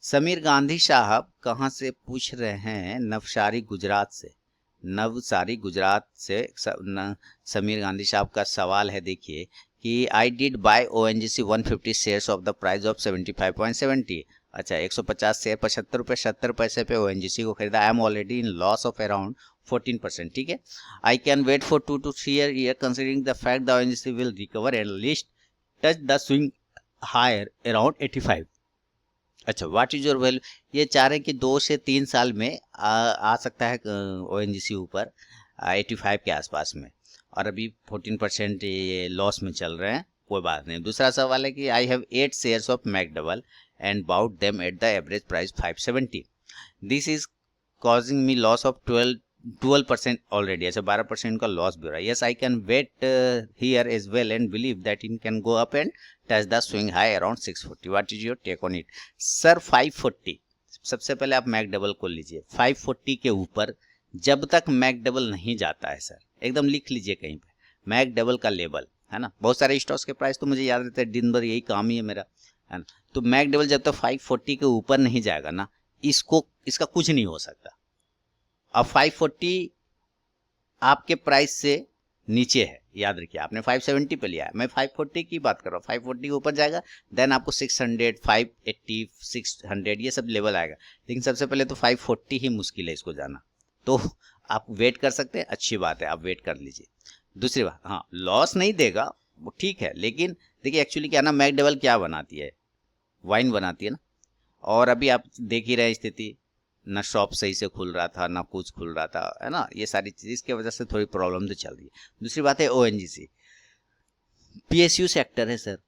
समीर गांधी साहब कहाँ से पूछ रहे हैं? नवसारी गुजरात से। नवसारी गुजरात से समीर गांधी साहब का सवाल है, देखिए कि I did bye ONGC 150 shares of the price of 75.70। अच्छा 150 शेयर 75 रुपये 70 पैसे पे ONGC को खरीदा। I am already in loss of around 14%। ठीक है, I can wait for 2 to 3 year considering the fact the ONGC will recover at least touch the swing higher around 85। अच्छा what is your value? ये चाह रहे हैं कि 2 से 3 साल में आ सकता है ONGC ऊपर 85 के आसपास में, और अभी 14% ये लॉस में चल रहे हैं। कोई बात नहीं। दूसरा सवाल है कि I have 8 shares of McDowell and bought them at the average price 570। This is causing me loss of 12% already. ऐसे 12% का लॉस भी हो रहा है। Yes I can wait here as well and believe that in can go up and touch the swing high around 640। What is your take on it? Sir 540, सबसे पहले आप मैकडबल को लीजिए। 540 के ऊपर जब तक मैकडबल नहीं जाता है सर, एकदम लिख लीजिए कहीं पे मैकडबल का लेवल है ना। बहुत सारे स्टॉक्स के प्राइस तो मुझे याद रहते हैं, दिन भर यही काम ही है मेरा, है ना। तो मैकडबल जब तक 540 के ऊपर नहीं जाएगा ना, इसका कुछ नहीं हो सकता। अब 540 आपके प्राइस से नीचे है, याद रखिए। आपने 570 पे लिया है, मैं 540 की बात कर रहा हूँ। 540 के ऊपर जाएगा देन आपको 600, 580, 600 ये सब लेवल आएगा, लेकिन सबसे पहले तो 540 ही मुश्किल है इसको जाना। तो आप वेट कर सकते हैं, अच्छी बात है, आप वेट कर लीजिए। दूसरी बात, हाँ लॉस नहीं देगा वो ठीक है, लेकिन देखिए एक्चुअली क्या ना, मैकडबल क्या बनाती है, वाइन बनाती है ना। और अभी आप देख ही रहे स्थिति, ना शॉप सही से खुल रहा था ना कुछ खुल रहा था, है ना। ये सारी चीज़ की वजह से थोड़ी प्रॉब्लम तो चल रही है। दूसरी बात है ONGC PSU सेक्टर है सर।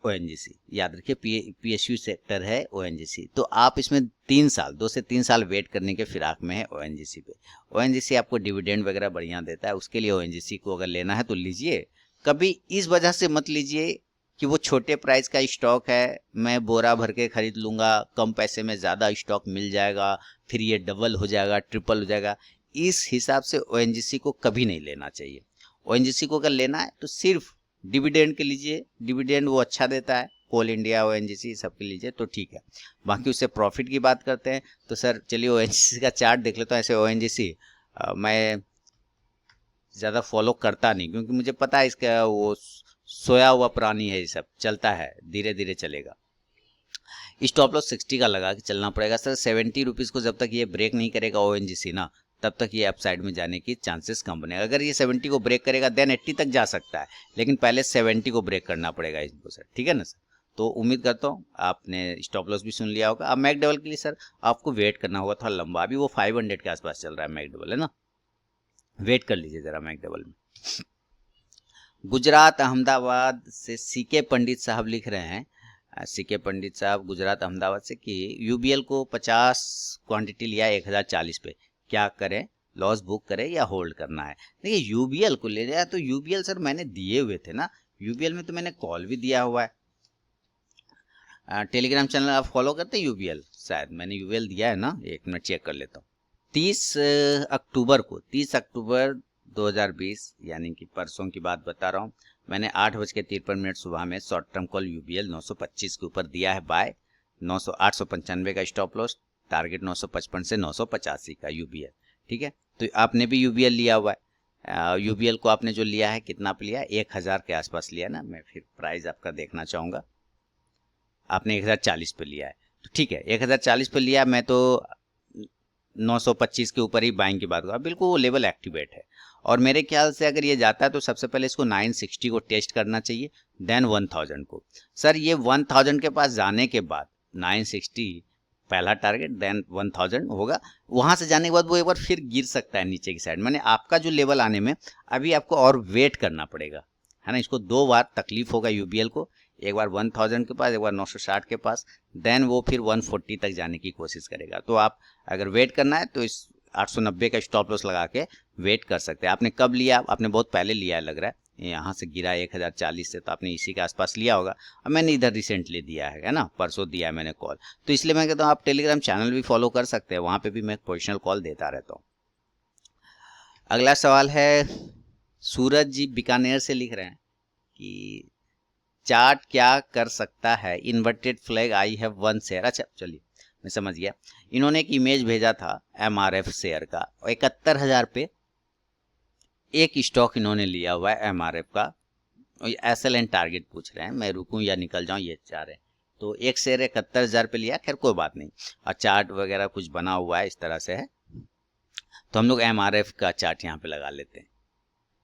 ONGC याद रखिए PSU सेक्टर है ONGC। तो आप इसमें 3 साल 2 से 3 साल वेट करने के फिराक में है ONGC पे। ONGC आपको डिविडेंड वगैरह बढ़िया देता है, उसके लिए ONGC को अगर लेना है तो लीजिए। कभी इस वजह से मत लीजिए कि वो छोटे प्राइस का स्टॉक है, मैं बोरा भर के खरीद लूँगा, कम पैसे में ज़्यादा स्टॉक मिल जाएगा, फिर ये डबल हो जाएगा ट्रिपल हो जाएगा। इस हिसाब से ONGC को कभी नहीं लेना चाहिए। ONGC को अगर लेना है तो सिर्फ डिविडेंड के लीजिए, डिविडेंड वो अच्छा देता है, कोल इंडिया ONGC सबके लीजिए तो ठीक है। बाकी उससे प्रॉफिट की बात करते हैं तो सर चलिए ONGC का चार्ट देख लेता हूँ। ऐसे ONGC मैं ज़्यादा फॉलो करता नहीं, क्योंकि मुझे पता है इसका वो सोया हुआ प्राणी है, ये सब चलता है, धीरे धीरे चलेगा। स्टॉप लॉस 60 का लगा के चलना पड़ेगा सर। 70 रुपीज़ को जब तक ये ब्रेक नहीं करेगा ONGC ना, तब तक ये अपसाइड में जाने की चांसेस कम बने। अगर ये 70 को ब्रेक करेगा देन 80 तक जा सकता है, लेकिन पहले 70 को ब्रेक करना पड़ेगा इनको सर, ठीक है ना सर। तो उम्मीद करता हूँ आपने स्टॉप लॉस भी सुन लिया होगा। अब मैकडबल के लिए सर आपको वेट करना होगा थोड़ा लंबा, अभी वो 500 के आसपास चल रहा है मैकडबल, है ना। वेट कर लीजिए ज़रा मैकडबल में। गुजरात अहमदाबाद से CK पंडित साहब लिख रहे हैं, CK पंडित साहब गुजरात अहमदाबाद से, कि UBL को 50 क्वांटिटी लिया 1040 पे, क्या करें, लॉस बुक करें या होल्ड करना है? देखिए UBL को ले लिया तो UBL सर मैंने दिए हुए थे ना, UBL में तो मैंने कॉल भी दिया हुआ है। टेलीग्राम चैनल आप फॉलो करते हैं UBL? शायद मैंने UBL दिया है ना, एक मिनट चेक कर लेता हूँ। 30 अक्टूबर 2020 यानी कि परसों की बात बता रहा हूँ, मैंने 8:53 सुबह में शॉर्ट टर्म कॉल UBL 925 के ऊपर दिया है बाय, 895 का स्टॉप लॉस, टारगेट 955 से 985 का UBL, ठीक है। तो आपने भी UBL लिया हुआ है। UBL को आपने जो लिया है कितना पे लिया? 1000 के आसपास लिया ना। मैं फिर प्राइस आपका देखना चाहूँगा। आपने 1040 पे लिया है तो ठीक है, 1040 पे लिया, मैं तो 925 के ऊपर ही बाइंग की बात करूँ, बिल्कुल वो लेवल एक्टिवेट है। और मेरे ख्याल से अगर ये जाता है तो सबसे पहले इसको 960 को टेस्ट करना चाहिए, देन 1000 को। सर ये 1000 के पास जाने के बाद 960 पहला टारगेट, देन 1000 होगा। वहां से जाने के बाद वो एक बार फिर गिर सकता है नीचे की साइड। मैंने आपका जो लेवल आने में अभी आपको और वेट करना पड़ेगा, है ना। इसको 2 बार तकलीफ होगा यूबीएल को, एक बार 1000 के पास, एक बार 960 के पास, देन वो फिर 140 तक जाने की कोशिश करेगा। तो आप अगर वेट करना है तो इस 890 का स्टॉप लॉस लगा के वेट कर सकते हैं। आपने कब लिया? आपने बहुत पहले लिया है लग रहा है, यहाँ से गिरा 1040 से, तो आपने इसी के आसपास लिया होगा। और मैंने इधर रिसेंटली दिया है ना, परसों दिया है मैंने कॉल। तो इसलिए मैं कहता हूँ आप टेलीग्राम चैनल भी फॉलो कर सकते हैं, वहाँ पे भी मैं पोजिशनल कॉल देता रहता हूँ। अगला सवाल है, सूरज जी बीकानेर से लिख रहे हैं कि चार्ट क्या कर सकता है, inverted flag I have 1 share. अच्छा चलिए मैं समझ गया। इन्होंने एक इमेज भेजा था एमआरएफ शेयर का, 71,000 पे एक स्टॉक इन्होंने लिया हुआ है एमआरएफ का। एसएल एंड टारगेट पूछ रहे हैं, मैं रुकूं या निकल जाऊं ये चाह रहे हैं। तो एक शेयर 71,000 पे लिया, खैर कोई बात नहीं, और चार्ट वगैरह कुछ बना हुआ है इस तरह से है। तो हम लोग एमआरएफ का चार्ट यहाँ पे लगा लेते हैं।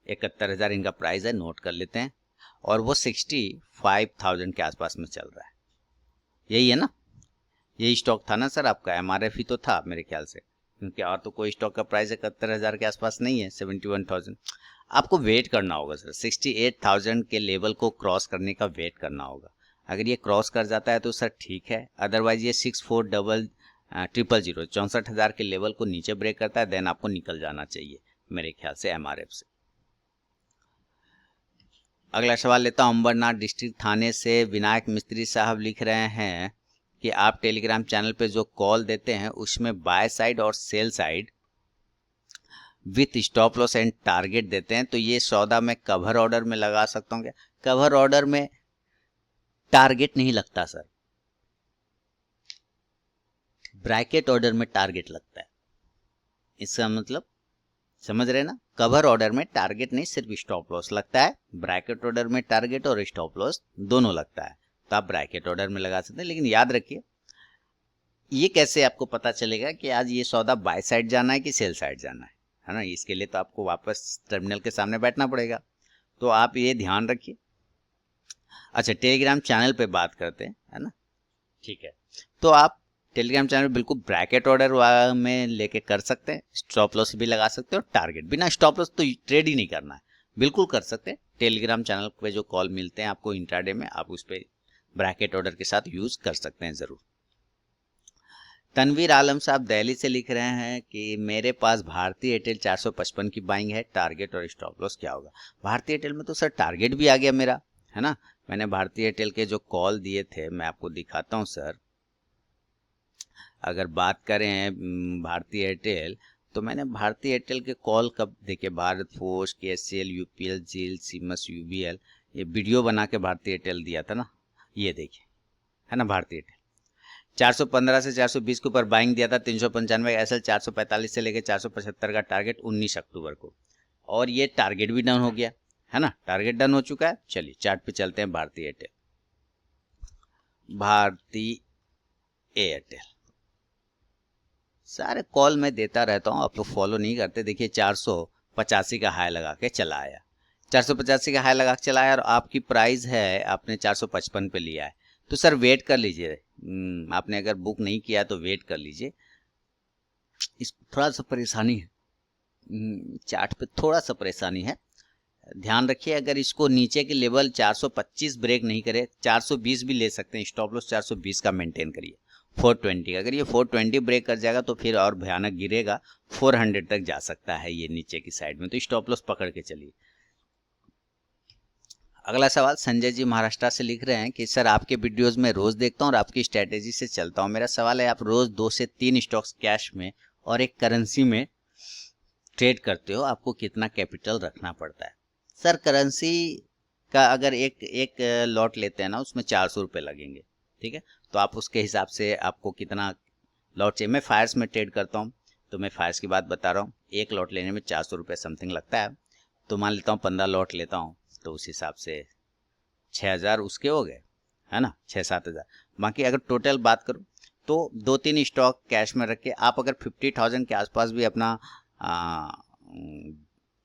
71,000 इनका प्राइस है, नोट कर लेते हैं। और वो 65,000 के आसपास में चल रहा है, यही है ना, यही स्टॉक था ना सर आपका, एमआरएफ ही तो था मेरे ख्याल से, क्योंकि और तो कोई स्टॉक का प्राइस 71,000 के आसपास नहीं है। 71,000 आपको वेट करना होगा सर, 68,000 के लेवल को क्रॉस करने का वेट करना होगा। अगर ये क्रॉस कर जाता है तो सर ठीक है, अदरवाइज ये 64,000 64,000 के लेवल को नीचे ब्रेक करता है, देन आपको निकल जाना चाहिए मेरे ख्याल से एमआरएफ से। अगला सवाल लेता हूं, अंबरनाथ डिस्ट्रिक्ट थाने से विनायक मिस्त्री साहब लिख रहे हैं कि आप टेलीग्राम चैनल पे जो कॉल देते हैं उसमें बाय साइड और sell side with stop loss and target देते हैं, तो ये सौदा मैं कवर ऑर्डर में लगा सकता हूँ क्या? कवर ऑर्डर में टारगेट नहीं लगता सर, ब्रैकेट ऑर्डर में टारगेट लगता है। इसका मतलब समझ रहे ना, कवर ऑर्डर में टारगेट नहीं सिर्फ स्टॉप लॉस लगता है, ब्रैकेट ऑर्डर में टारगेट और स्टॉप लॉस दोनों लगता है। तो आप ब्रैकेट ऑर्डर में लगा सकते हैं, लेकिन याद रखिए ये कैसे आपको पता चलेगा कि आज ये सौदा बाय साइड जाना है कि सेल साइड जाना है ना। इसके लिए तो आपको वापस टर्मिनल के सामने बैठना पड़ेगा, तो आप ये ध्यान रखिए। अच्छा टेलीग्राम चैनल पे बात करते हैं, है ना, ठीक है। तो आप टेलीग्राम चैनल बिल्कुल ब्रैकेट ऑर्डर में लेके कर सकते हैं, स्टॉप लॉस भी लगा सकते हैं और टारगेट। बिना स्टॉप लॉस तो ट्रेड ही नहीं करना है, बिल्कुल कर सकते हैं। टेलीग्राम चैनल पे जो कॉल मिलते हैं आपको इंट्राडे में, आप उस पर ब्रैकेट ऑर्डर के साथ यूज कर सकते हैं जरूर। तनवीर आलम साहब दिल्ली से लिख रहे हैं कि मेरे पास भारतीय एयरटेल 455 की बाइंग है, टारगेट और स्टॉप लॉस क्या होगा? भारतीय एयरटेल में तो सर टारगेट भी आ गया मेरा, है ना। मैंने भारतीय एयरटेल के जो कॉल दिए थे मैं आपको दिखाता हूं सर। अगर बात करें भारतीय एयरटेल, तो मैंने भारतीय एयरटेल के कॉल कब देखे, भारत फोर्स, केसीएल, यूपीएल, जील, सीमस, यूबीएल, ये वीडियो बना के भारतीय एयरटेल दिया था ना, ये देखिए, है ना। भारतीय एयरटेल 415 से 420 के ऊपर बाइंग दिया था, 395 एसएल, 445 से लेकर 475 का टारगेट 19 अक्टूबर को, और ये टारगेट भी डन हो गया, है ना, टारगेट डन हो चुका है। चलिए चार्ट पे चलते हैं। भारतीय एयरटेल, भारतीय एयरटेल सारे कॉल मैं देता रहता हूँ, आप लोग फॉलो नहीं करते। देखिए 485 का हाई लगा के चला आया, 485 का हाई लगा के चला आया, और आपकी प्राइस है आपने 455 पे लिया है, तो सर वेट कर लीजिए। आपने अगर बुक नहीं किया तो वेट कर लीजिए। इस थोड़ा सा परेशानी है, चार्ट पे थोड़ा सा परेशानी है, ध्यान रखिए। अगर इसको नीचे के लेवल 425 ब्रेक नहीं करे, 420 भी ले सकते हैं, स्टॉप लॉस 420 का मेंटेन करिए। 420 का, अगर ये 420 ब्रेक कर जाएगा तो फिर और भयानक गिरेगा, 400 तक जा सकता है ये नीचे की साइड में, तो स्टॉप लॉस पकड़ के चलिए। अगला सवाल संजय जी महाराष्ट्र से लिख रहे हैं कि सर आपके वीडियोस में रोज देखता हूँ और आपकी स्ट्रेटेजी से चलता हूँ। मेरा सवाल है, आप रोज 2 से 3 स्टॉक्स कैश में और एक करेंसी में ट्रेड करते हो, आपको कितना कैपिटल रखना पड़ता है? सर करेंसी का अगर एक लॉट लेते हैं ना, उसमें 400 रुपये लगेंगे, ठीक है। तो आप उसके हिसाब से आपको कितना लॉट चाहिए। मैं फायर्स में ट्रेड करता हूँ, तो मैं फायर्स की बात बता रहा हूँ। एक लॉट लेने में 400 रुपये समथिंग लगता है, तो मान लेता हूँ 15 लॉट लेता हूँ, तो उस हिसाब से 6,000 उसके हो गए, है ना, 6-7 हज़ार। बाकी अगर टोटल बात करूँ तो 2-3 स्टॉक कैश में रख के आप अगर 50,000 के आसपास भी अपना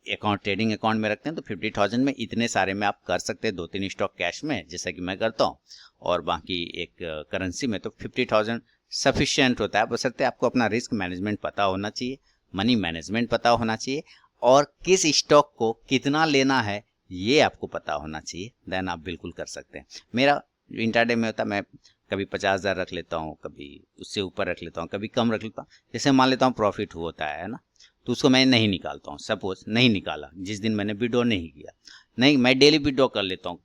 अकाउंट, ट्रेडिंग अकाउंट में रखते हैं, तो 50,000 में इतने सारे में आप कर सकते हैं 2-3 स्टॉक कैश में, जैसा कि मैं करता हूँ, और बाकी एक करेंसी में। तो 50,000 सफिशिएंट होता है, बशर्ते आपको अपना रिस्क मैनेजमेंट पता होना चाहिए, मनी मैनेजमेंट पता होना चाहिए, और किस स्टॉक को कितना लेना है ये आपको पता होना चाहिए, देन आप बिल्कुल कर सकते हैं। मेरा इंट्राडे में होता है, मैं कभी 50,000 रख लेता हूँ, कभी उससे ऊपर रख लेता हूँ, कभी कम रख लेता हूँ। जैसे मान लेता हूँ प्रॉफिट होता है ना, तो उसको मैं नहीं निकालता हूँ। सपोज नहीं निकाला जिस दिन मैंने विड्रॉ नहीं किया, नहीं मैं डेली विड्रॉ कर लेता हूँ।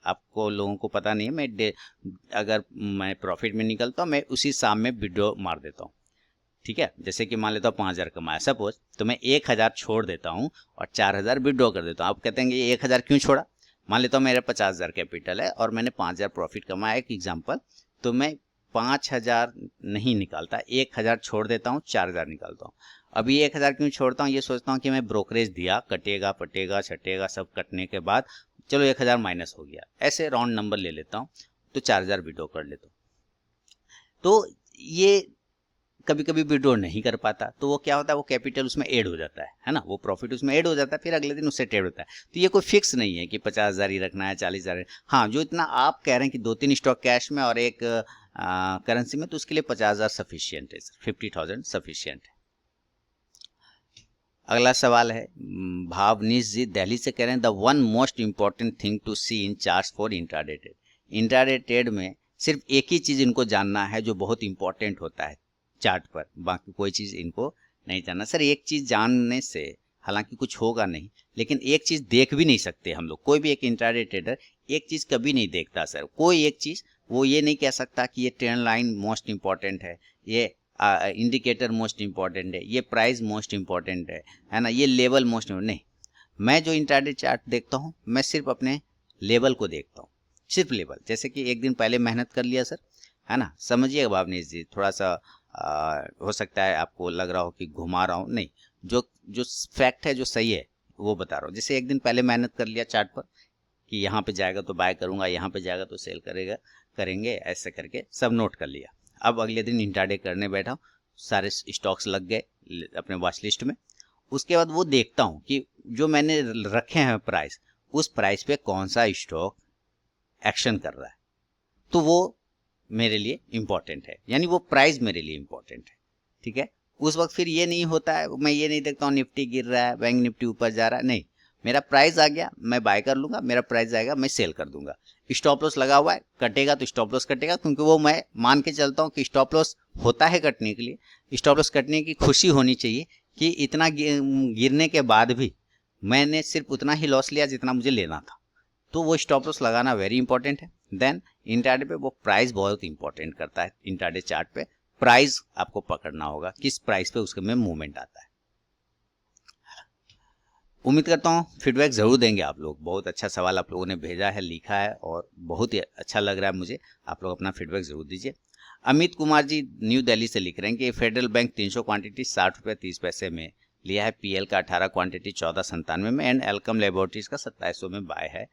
आपको लोगों को पता नहीं है, मैं अगर मैं प्रॉफिट में निकलता हूँ, मैं उसी शाम में विड्रॉ मार देता हूँ। ठीक है, जैसे कि मान लेता हूँ 5,000 कमाया सपोज, तो मैं 1,000 छोड़ देता हूँ और 4,000 विड्रॉ कर देता हूँ। आप कहते हैं ये 1,000 क्यों छोड़ा? मान लेता हूँ मेरा 50,000 कैपिटल है और मैंने 5,000 प्रॉफिट कमाया, एक एग्जाम्पल, तो मैं 5,000 नहीं निकालता, 1,000 छोड़ देता हूँ, 4,000 निकालता हूँ। अभी 1,000 क्यों छोड़ता हूँ? ये सोचता हूँ कि मैं ब्रोकरेज दिया, कटेगा पटेगा छटेगा, सब कटने के बाद चलो 1,000 माइनस हो गया, ऐसे राउंड नंबर ले लेता हूँ, तो 4,000 विड्रॉ कर लेता हूँ। तो ये कभी कभी विड्रॉ नहीं कर पाता, तो वो क्या होता है, वो कैपिटल उसमें ऐड हो जाता है ना, वो प्रॉफिट उसमें ऐड हो जाता है, फिर अगले दिन उससे ट्रेड होता है। तो ये कोई फिक्स नहीं है कि 50,000 ही रखना है, 40,000। हाँ, जो इतना आप कह रहे हैं कि 2-3 स्टॉक कैश में और एक करेंसी में, तो उसके लिए 50,000 सफिशियंट है, 50,000 सफिशियंट है। अगला सवाल है भावनीश जी दिल्ली से कह रहे हैं, the one most important thing to see in charts for intraday trade. Intraday trade में सिर्फ एक ही चीज इनको जानना है जो बहुत इंपॉर्टेंट होता है चार्ट पर, बाकी कोई चीज इनको नहीं जानना। सर एक चीज जानने से हालांकि कुछ होगा नहीं, लेकिन एक चीज देख भी नहीं सकते हम लोग। कोई भी एक इंट्राडे ट्रेडर एक चीज कभी नहीं देखता सर, कोई एक चीज वो ये नहीं कह सकता कि ये ट्रेंड लाइन मोस्ट इंपॉर्टेंट है, ये इंडिकेटर मोस्ट इंपॉर्टेंट है, ये प्राइस मोस्ट इंपॉर्टेंट है ना, ये लेवल मोस्ट नहीं। मैं जो इंट्राडे चार्ट देखता हूँ, मैं सिर्फ अपने लेवल को देखता हूँ, सिर्फ लेवल। जैसे कि एक दिन पहले मेहनत कर लिया सर, है ना, समझिएगा भावनीश जी, थोड़ा सा हो सकता है आपको लग रहा हो कि घुमा रहा हूँ, नहीं, जो जो फैक्ट है, जो सही है वो बता रहा हूँ। जैसे एक दिन पहले मेहनत कर लिया चार्ट पर कि यहाँ पे जाएगा तो बाय करूंगा, यहाँ पे जाएगा तो सेल करेंगे, ऐसे करके सब नोट कर लिया। अब अगले दिन इंट्राडे करने बैठा हूँ, सारे स्टॉक्स लग गए अपने वॉच लिस्ट में। उसके बाद वो देखता हूँ कि जो मैंने रखे हैं प्राइस, उस प्राइस पे कौन सा स्टॉक एक्शन कर रहा है, तो वो मेरे लिए इंपॉर्टेंट है, यानी वो प्राइस मेरे लिए इंपॉर्टेंट है। ठीक है, उस वक्त फिर ये नहीं होता है, मैं ये नहीं देखता हूँ निफ्टी गिर रहा है, बैंक निफ्टी ऊपर जा रहा है, नहीं, मेरा प्राइस आ गया मैं बाय कर लूंगा, मेरा प्राइस आएगा मैं सेल कर दूंगा। स्टॉप लॉस लगा हुआ है, कटेगा तो स्टॉप लॉस कटेगा, क्योंकि वो मैं मान के चलता हूँ कि स्टॉप लॉस होता है कटने के लिए। स्टॉप लॉस कटने की खुशी होनी चाहिए कि इतना गिरने के बाद भी मैंने सिर्फ उतना ही लॉस लिया जितना मुझे लेना था, तो वो स्टॉप लॉस लगाना वेरी इंपॉर्टेंट है। देन इंट्राडे पे वो प्राइस बहुत इंपॉर्टेंट करता है। इंट्राडे चार्ट पे प्राइस आपको पकड़ना होगा, किस प्राइस पे उसके में मूवमेंट आता है। उम्मीद करता हूँ फीडबैक जरूर देंगे आप लोग। बहुत अच्छा सवाल आप लोगों ने भेजा है, लिखा है, और बहुत ही अच्छा लग रहा है मुझे। आप लोग अपना फीडबैक जरूर दीजिए। अमित कुमार जी न्यू दिल्ली से लिख रहे हैं कि फेडरल बैंक 300 क्वांटिटी 60 रुपये 30 पैसे में लिया है, पीएल का 18 क्वांटिटी 1497 में, एंड एल्कम लेबोरेटरीज का 2700 में बाय है।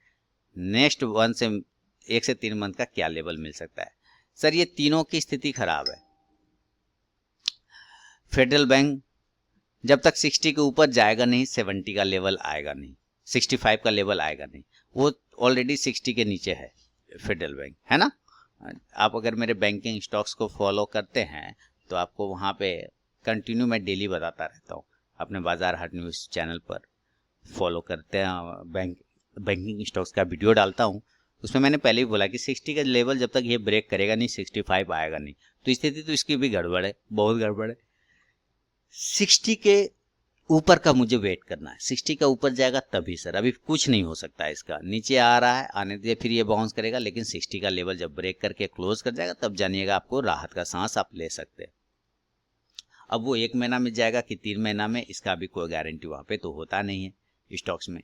नेक्स्ट 1 से 3 मंथ का क्या लेवल मिल सकता है? सर ये तीनों की स्थिति खराब है। फेडरल बैंक जब तक 60 के ऊपर जाएगा नहीं, 70 का लेवल आएगा नहीं, 65 का लेवल आएगा नहीं, वो ऑलरेडी 60 के नीचे है फेडरल बैंक, है ना। आप अगर मेरे बैंकिंग स्टॉक्स को फॉलो करते हैं तो आपको वहाँ पे कंटिन्यू मैं डेली बताता रहता हूँ, अपने बाजार हाट न्यूज़ चैनल पर फॉलो करते हैं, बैंकिंग स्टॉक्स का वीडियो डालता हूँ। उसमें मैंने पहले ही बोला कि 60 का लेवल जब तक ये ब्रेक करेगा नहीं, 65 आएगा नहीं, तो स्थिति तो इसकी भी गड़बड़ है, बहुत गड़बड़ है। 60 के ऊपर का मुझे वेट करना है, 60 का ऊपर जाएगा तभी सर, अभी कुछ नहीं हो सकता है इसका। नीचे आ रहा है, आने दीजिए, फिर ये बाउंस करेगा, लेकिन 60 का लेवल जब ब्रेक करके क्लोज कर जाएगा तब जानिएगा आपको राहत का सांस आप ले सकते हैं। अब वो 1 महीना में जाएगा कि 3 महीना में, इसका भी कोई गारंटी वहां पे तो होता नहीं है स्टॉक्स में।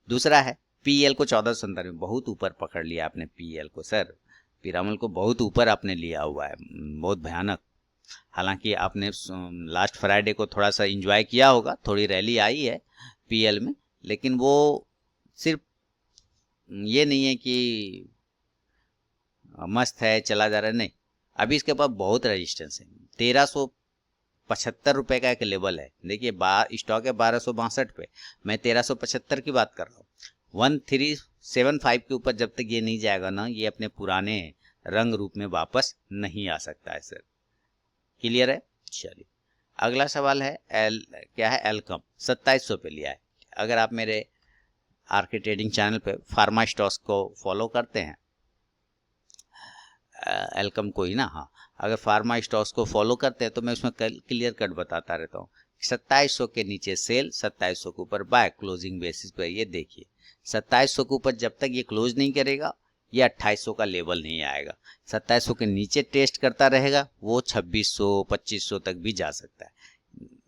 दूसरा है पीएल को 1497, बहुत ऊपर पकड़ लिया आपने पीएल को सर, पिरामल को बहुत ऊपर आपने लिया हुआ है, बहुत भयानक। हालांकि आपने लास्ट फ्राइडे को थोड़ा सा एंजॉय किया होगा, थोड़ी रैली आई है पीएल में, लेकिन वो सिर्फ ये नहीं है कि मस्त है चला जा रहा है, नहीं, अभी इसके पास बहुत रेजिस्टेंस है। 1375 रुपए का एक लेवल है, देखिए स्टॉक है 1262 पे, मैं 1375 की बात कर रहा हूँ। 1375 के ऊपर जब तक ये नहीं जाएगा ना, ये अपने पुराने रंग रूप में वापस नहीं आ सकता है सर। क्लियर है? चलिए अगला सवाल है क्या है, एल्कम 2700 पे लिया है। अगर आप मेरे आरके ट्रेडिंग चैनल पे फार्मा स्टॉक्स को फॉलो करते हैं, एलकम को ही ना, हाँ, अगर फार्मा स्टॉक्स को फॉलो करते हैं तो मैं उसमें क्लियर कट बताता रहता हूँ। 2700 के नीचे सेल, 2700 के ऊपर बाय, क्लोजिंग बेसिस पे ये देखिए 2700 के ऊपर जब तक ये क्लोज नहीं करेगा ये 2800 का लेवल नहीं आएगा। 2700 के नीचे टेस्ट करता रहेगा वो 2600 2500 तक भी जा सकता है।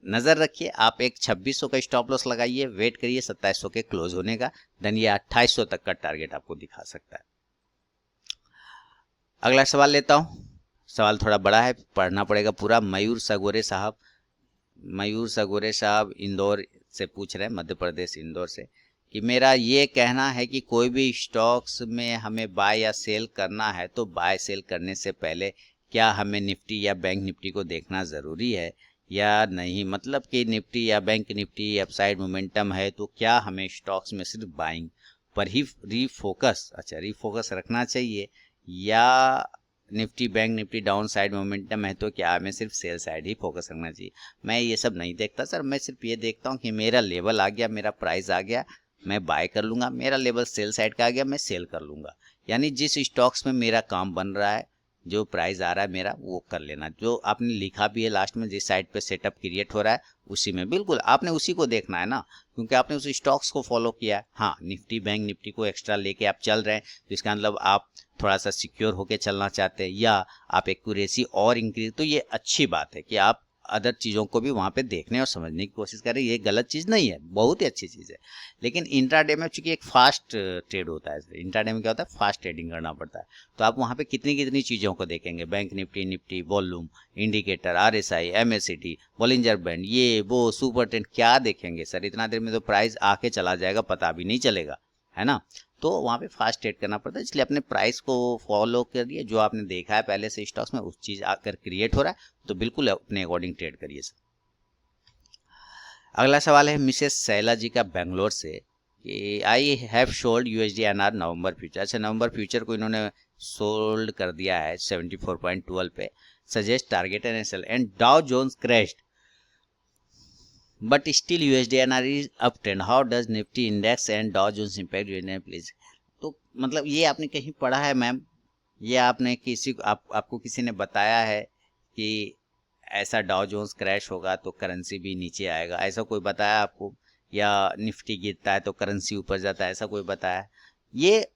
नज़र रखिए, आप एक 2600 का स्टॉप लॉस लगाइए, वेट करिए 2700 के क्लोज होने का, देन ये 2800 तक का टारगेट आपको दिखा सकता है। अगला सवाल लेता हूँ, सवाल थोड़ा बड़ा है, पढ़ना पड़ेगा पूरा। मयूर सगोरे साहब इंदौर से पूछ रहे हैं, मध्य प्रदेश इंदौर से, कि मेरा ये कहना है कि कोई भी स्टॉक्स में हमें बाय या सेल करना है तो बाय सेल करने से पहले क्या हमें निफ्टी या बैंक निफ्टी को देखना ज़रूरी है या नहीं? मतलब कि निफ्टी या बैंक निफ्टी अपसाइड मोमेंटम है तो क्या हमें स्टॉक्स में सिर्फ बाइंग पर ही रीफोकस रखना चाहिए, या Nifty bank Nifty down side momentum है तो क्या हमें सिर्फ सेल साइड ही फोकस रखना चाहिए? मैं ये सब नहीं देखता सर, मैं सिर्फ ये देखता हूँ कि मेरा लेवल आ गया, मेरा प्राइस आ गया, मैं बाय कर लूँगा, मेरा लेवल सेल साइड का आ गया, मैं सेल कर लूँगा। यानी जिस स्टॉक्स में मेरा काम बन रहा है, जो प्राइस आ रहा है मेरा, वो कर लेना। जो आपने लिखा भी है लास्ट में, जिस साइड पे सेटअप क्रिएट हो रहा है उसी में बिल्कुल आपने उसी को देखना है ना, क्योंकि आपने उस स्टॉक्स को फॉलो किया है। हाँ, निफ्टी बैंक निफ्टी को एक्स्ट्रा लेके आप चल रहे हैं तो इसका मतलब आप थोड़ा सा सिक्योर होके चलना चाहते हैं, या आप एक्यूरेसी और इंक्रीज, तो ये अच्छी बात है कि आप अदर चीज़ों को भी वहाँ पे देखने और समझने की कोशिश करें। ये गलत चीज़ नहीं है, बहुत ही अच्छी चीज़ है। लेकिन इंट्राडे में चूंकि एक फास्ट ट्रेड होता है, इंट्राडे में क्या होता है, फास्ट ट्रेडिंग करना पड़ता है, तो आप वहाँ पे कितनी कितनी चीज़ों को देखेंगे, bank Nifty volume, indicator, RSI, MACD, Bollinger band, ये वो सुपर ट्रेंड, क्या देखेंगे सर? इतना देर में तो प्राइस आके चला जाएगा, पता भी नहीं चलेगा, है ना। तो वहाँ पे फास्ट ट्रेड करना पड़ता है, इसलिए अपने प्राइस को फॉलो करिए। जो आपने देखा है पहले से स्टॉक्स में, उस चीज़ आकर क्रिएट हो रहा है तो बिल्कुल अपने अकॉर्डिंग ट्रेड करिए सर। अगला सवाल है मिसेस शैला जी का बेंगलोर से, कि I have sold USD/NR November future. अच्छा, नवंबर फ्यूचर को इन्होंने सोल्ड कर दिया है 74.12 पे, suggest target and sell, and Dow Jones crashed but still USD/NR is uptrend. How does Nifty index and Dow Jones impact USD/NR please? तो मतलब ये आपने कहीं पढ़ा है मैम, ये आपने किसी को आपको किसी ने बताया है कि ऐसा डाउ जोन्स क्रैश होगा तो करेंसी भी नीचे आएगा, ऐसा कोई बताया आपको? या निफ्टी गिरता है तो करेंसी ऊपर जाता है, ऐसा कोई बताया? ये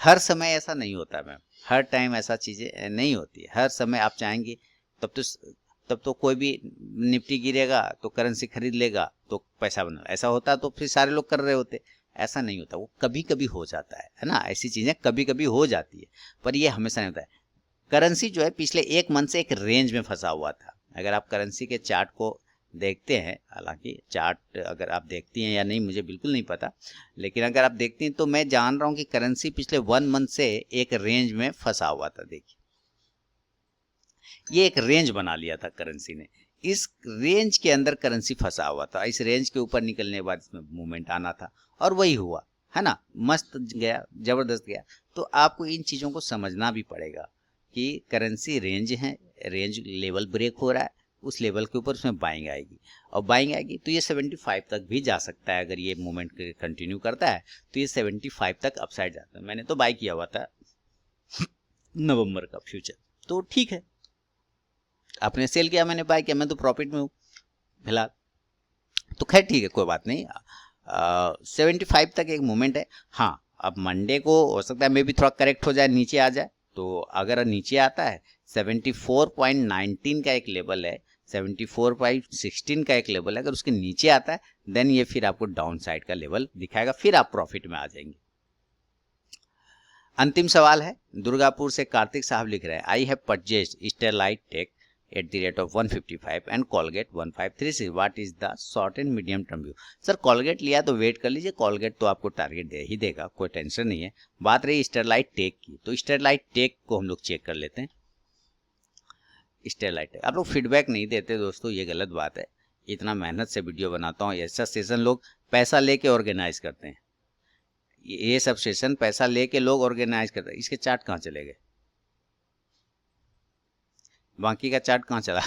हर समय ऐसा नहीं होता मैम, हर टाइम ऐसा चीज़ें नहीं होती है। हर समय आप चाहेंगे तब तो कोई भी निफ्टी गिरेगा तो करेंसी खरीद लेगा तो पैसा बना, ऐसा होता तो फिर सारे लोग कर रहे होते। ऐसा नहीं होता, वो कभी कभी हो जाता है ना, ऐसी चीज़ें कभी कभी हो जाती है, पर ये हमेशा नहीं होता है। करेंसी जो है पिछले एक मंथ से एक रेंज में फंसा हुआ था। अगर आप करेंसी के चार्ट को देखते हैं, हालांकि चार्ट अगर आप देखती हैं या नहीं मुझे बिल्कुल नहीं पता, लेकिन अगर आप देखती हैं तो मैं जान रहा हूँ कि करेंसी पिछले 1 मंथ से एक रेंज में फंसा हुआ था। देखिए, ये एक रेंज बना लिया था करेंसी ने, इस रेंज के अंदर करेंसी फंसा हुआ था, इस रेंज के ऊपर निकलने के बाद इसमें मूवमेंट आना था और वही हुआ, है ना, मस्त गया, जबरदस्त गया। तो आपको इन चीज़ों को समझना भी पड़ेगा कि करेंसी रेंज है, रेंज लेवल ब्रेक हो रहा है, उस लेवल के ऊपर उसमें बाइंग आएगी, और बाइंग आएगी तो ये 75 तक भी जा सकता है। अगर ये मूवमेंट कंटिन्यू करता है तो ये 75 तक अपसाइड जाता है। मैंने तो बाई किया हुआ था नवंबर का फ्यूचर, तो ठीक है, आपने सेल किया, मैंने बाय किया, मैं तो प्रॉफिट में हूँ फिलहाल, तो खैर ठीक है, कोई बात नहीं। 75 तक एक मूवमेंट है। हाँ, अब मंडे को हो सकता है मे भी थोड़ा करेक्ट हो जाए, नीचे आ जाए, तो अगर नीचे आता है 74.19 का एक लेवल है, 74.16 का एक लेवल है, अगर उसके नीचे आता है देन ये फिर आपको डाउन साइड का लेवल दिखाएगा, फिर आप प्रॉफिट में आ जाएंगे। अंतिम सवाल है, दुर्गापुर से कार्तिक साहब लिख रहे हैं, I have purchased Sterlite Tech at the rate of 155 and Colgate 1536. What is the short and medium term view? Sir Colgate लिया तो वेट कर लीजिए, Colgate तो आपको टारगेट दे ही देगा, कोई टेंशन नहीं है। बात रही स्टेरलाइट टेक की, तो स्टेरलाइट टेक को हम लोग चेक कर लेते हैं। स्टेरलाइट टेक, आप लोग फीडबैक नहीं देते दोस्तों, ये गलत बात है। इतना मेहनत से वीडियो बनाता हूँ, ऐसा सेशन लोग पैसा लेके ऑर्गेनाइज करते हैं, ये सब सेशन पैसा लेके लोग ऑर्गेनाइज करते हैं। इसके चार्ट कहाँ चले गए, बाकी का चार्ट कहाँ चला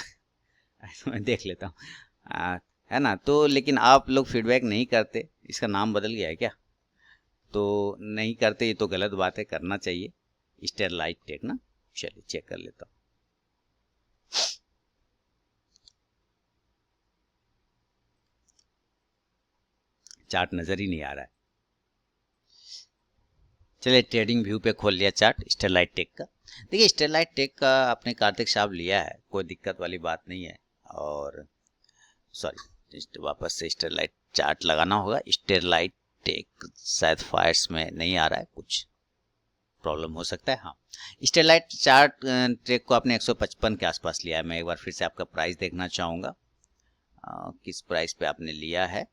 मैं देख लेता हूँ, है ना। तो लेकिन आप लोग फीडबैक नहीं करते, इसका नाम बदल गया है क्या? तो नहीं करते, ये तो गलत बात है, करना चाहिए। स्टेरलाइट टेक ना, चलिए चेक कर लेता हूँ। चार्ट नज़र ही नहीं आ रहा है। चलिए ट्रेडिंग व्यू पे खोल लिया चार्ट स्टेरलाइट टेक का। देखिए स्टेरलाइट टेक का अपने कार्तिक साहब लिया है, कोई दिक्कत वाली बात नहीं है। और सॉरी, वापस से स्टेरलाइट चार्ट लगाना होगा। स्टेरलाइट टेक शायद फायर्स में नहीं आ रहा है, कुछ प्रॉब्लम हो सकता है। हाँ, स्टेरलाइट चार्ट ट्रेक को आपने 155 के आसपास लिया है। मैं एक बार फिर से आपका प्राइस देखना चाहूँगा, किस प्राइस पे आपने लिया है।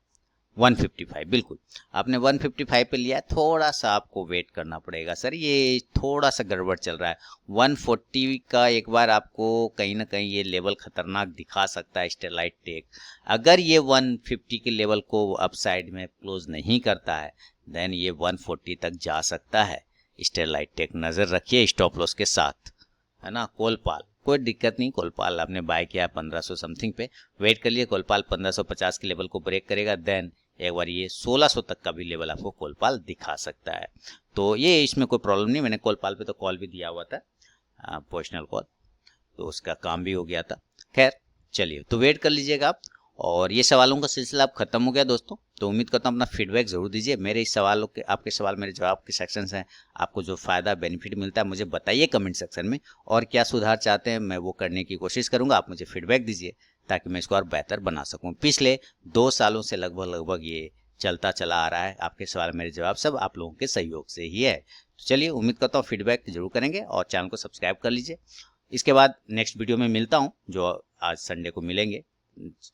155, बिल्कुल आपने 155 पे लिया है। थोड़ा सा आपको वेट करना पड़ेगा सर, ये थोड़ा सा गड़बड़ चल रहा है। 140 का एक बार आपको कहीं ना कहीं ये लेवल खतरनाक दिखा सकता है स्टेरलाइट टेक। अगर ये 150 के लेवल को अप साइड में क्लोज नहीं करता है, देन ये 140 तक जा सकता है। स्टेरलाइट टेक नज़र रखिए स्टॉप लॉस के साथ, है ना। कोलपाल कोई दिक्कत नहीं, कोलपाल आपने बाय किया 1500 समथिंग पे, वेट कर लिए। कोलपाल 1550 के लेवल को ब्रेक करेगा, देन एक बार ये 1600 तक का भी लेवल आपको कोलपाल दिखा सकता है। तो ये इसमें कोई प्रॉब्लम नहीं। मैंने कोलपाल पे तो कॉल भी दिया हुआ था, पोजिशनल कॉल, तो उसका काम भी हो गया था। खैर चलिए, तो वेट कर लीजिएगा आप। और ये सवालों का सिलसिला अब खत्म हो गया दोस्तों। तो उम्मीद करता हूँ अपना फीडबैक जरूर दीजिए। मेरे इस सवालों के, आपके सवाल मेरे जवाब के सेक्शंस हैं, आपको जो फ़ायदा बेनिफिट मिलता है मुझे बताइए कमेंट सेक्शन में। और क्या सुधार चाहते हैं मैं वो करने की कोशिश करूँगा। आप मुझे फीडबैक दीजिए ताकि मैं इसको और बेहतर बना सकूँ। पिछले 2 सालों से लगभग ये चलता चला आ रहा है। आपके सवाल मेरे जवाब सब आप लोगों के सहयोग से ही है। तो चलिए, उम्मीद करता हूँ फीडबैक जरूर करेंगे और चैनल को सब्सक्राइब कर लीजिए। इसके बाद नेक्स्ट वीडियो में मिलता हूँ, जो आज संडे को मिलेंगे।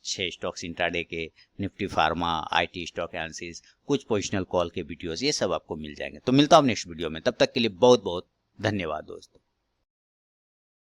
6 स्टॉक्स इंट्राडे के, Nifty pharma, IT stock analysis, कुछ पोजिशनल कॉल के वीडियोस, ये सब आपको मिल जाएंगे। तो मिलता हूँ नेक्स्ट वीडियो में, तब तक के लिए बहुत बहुत धन्यवाद दोस्तों।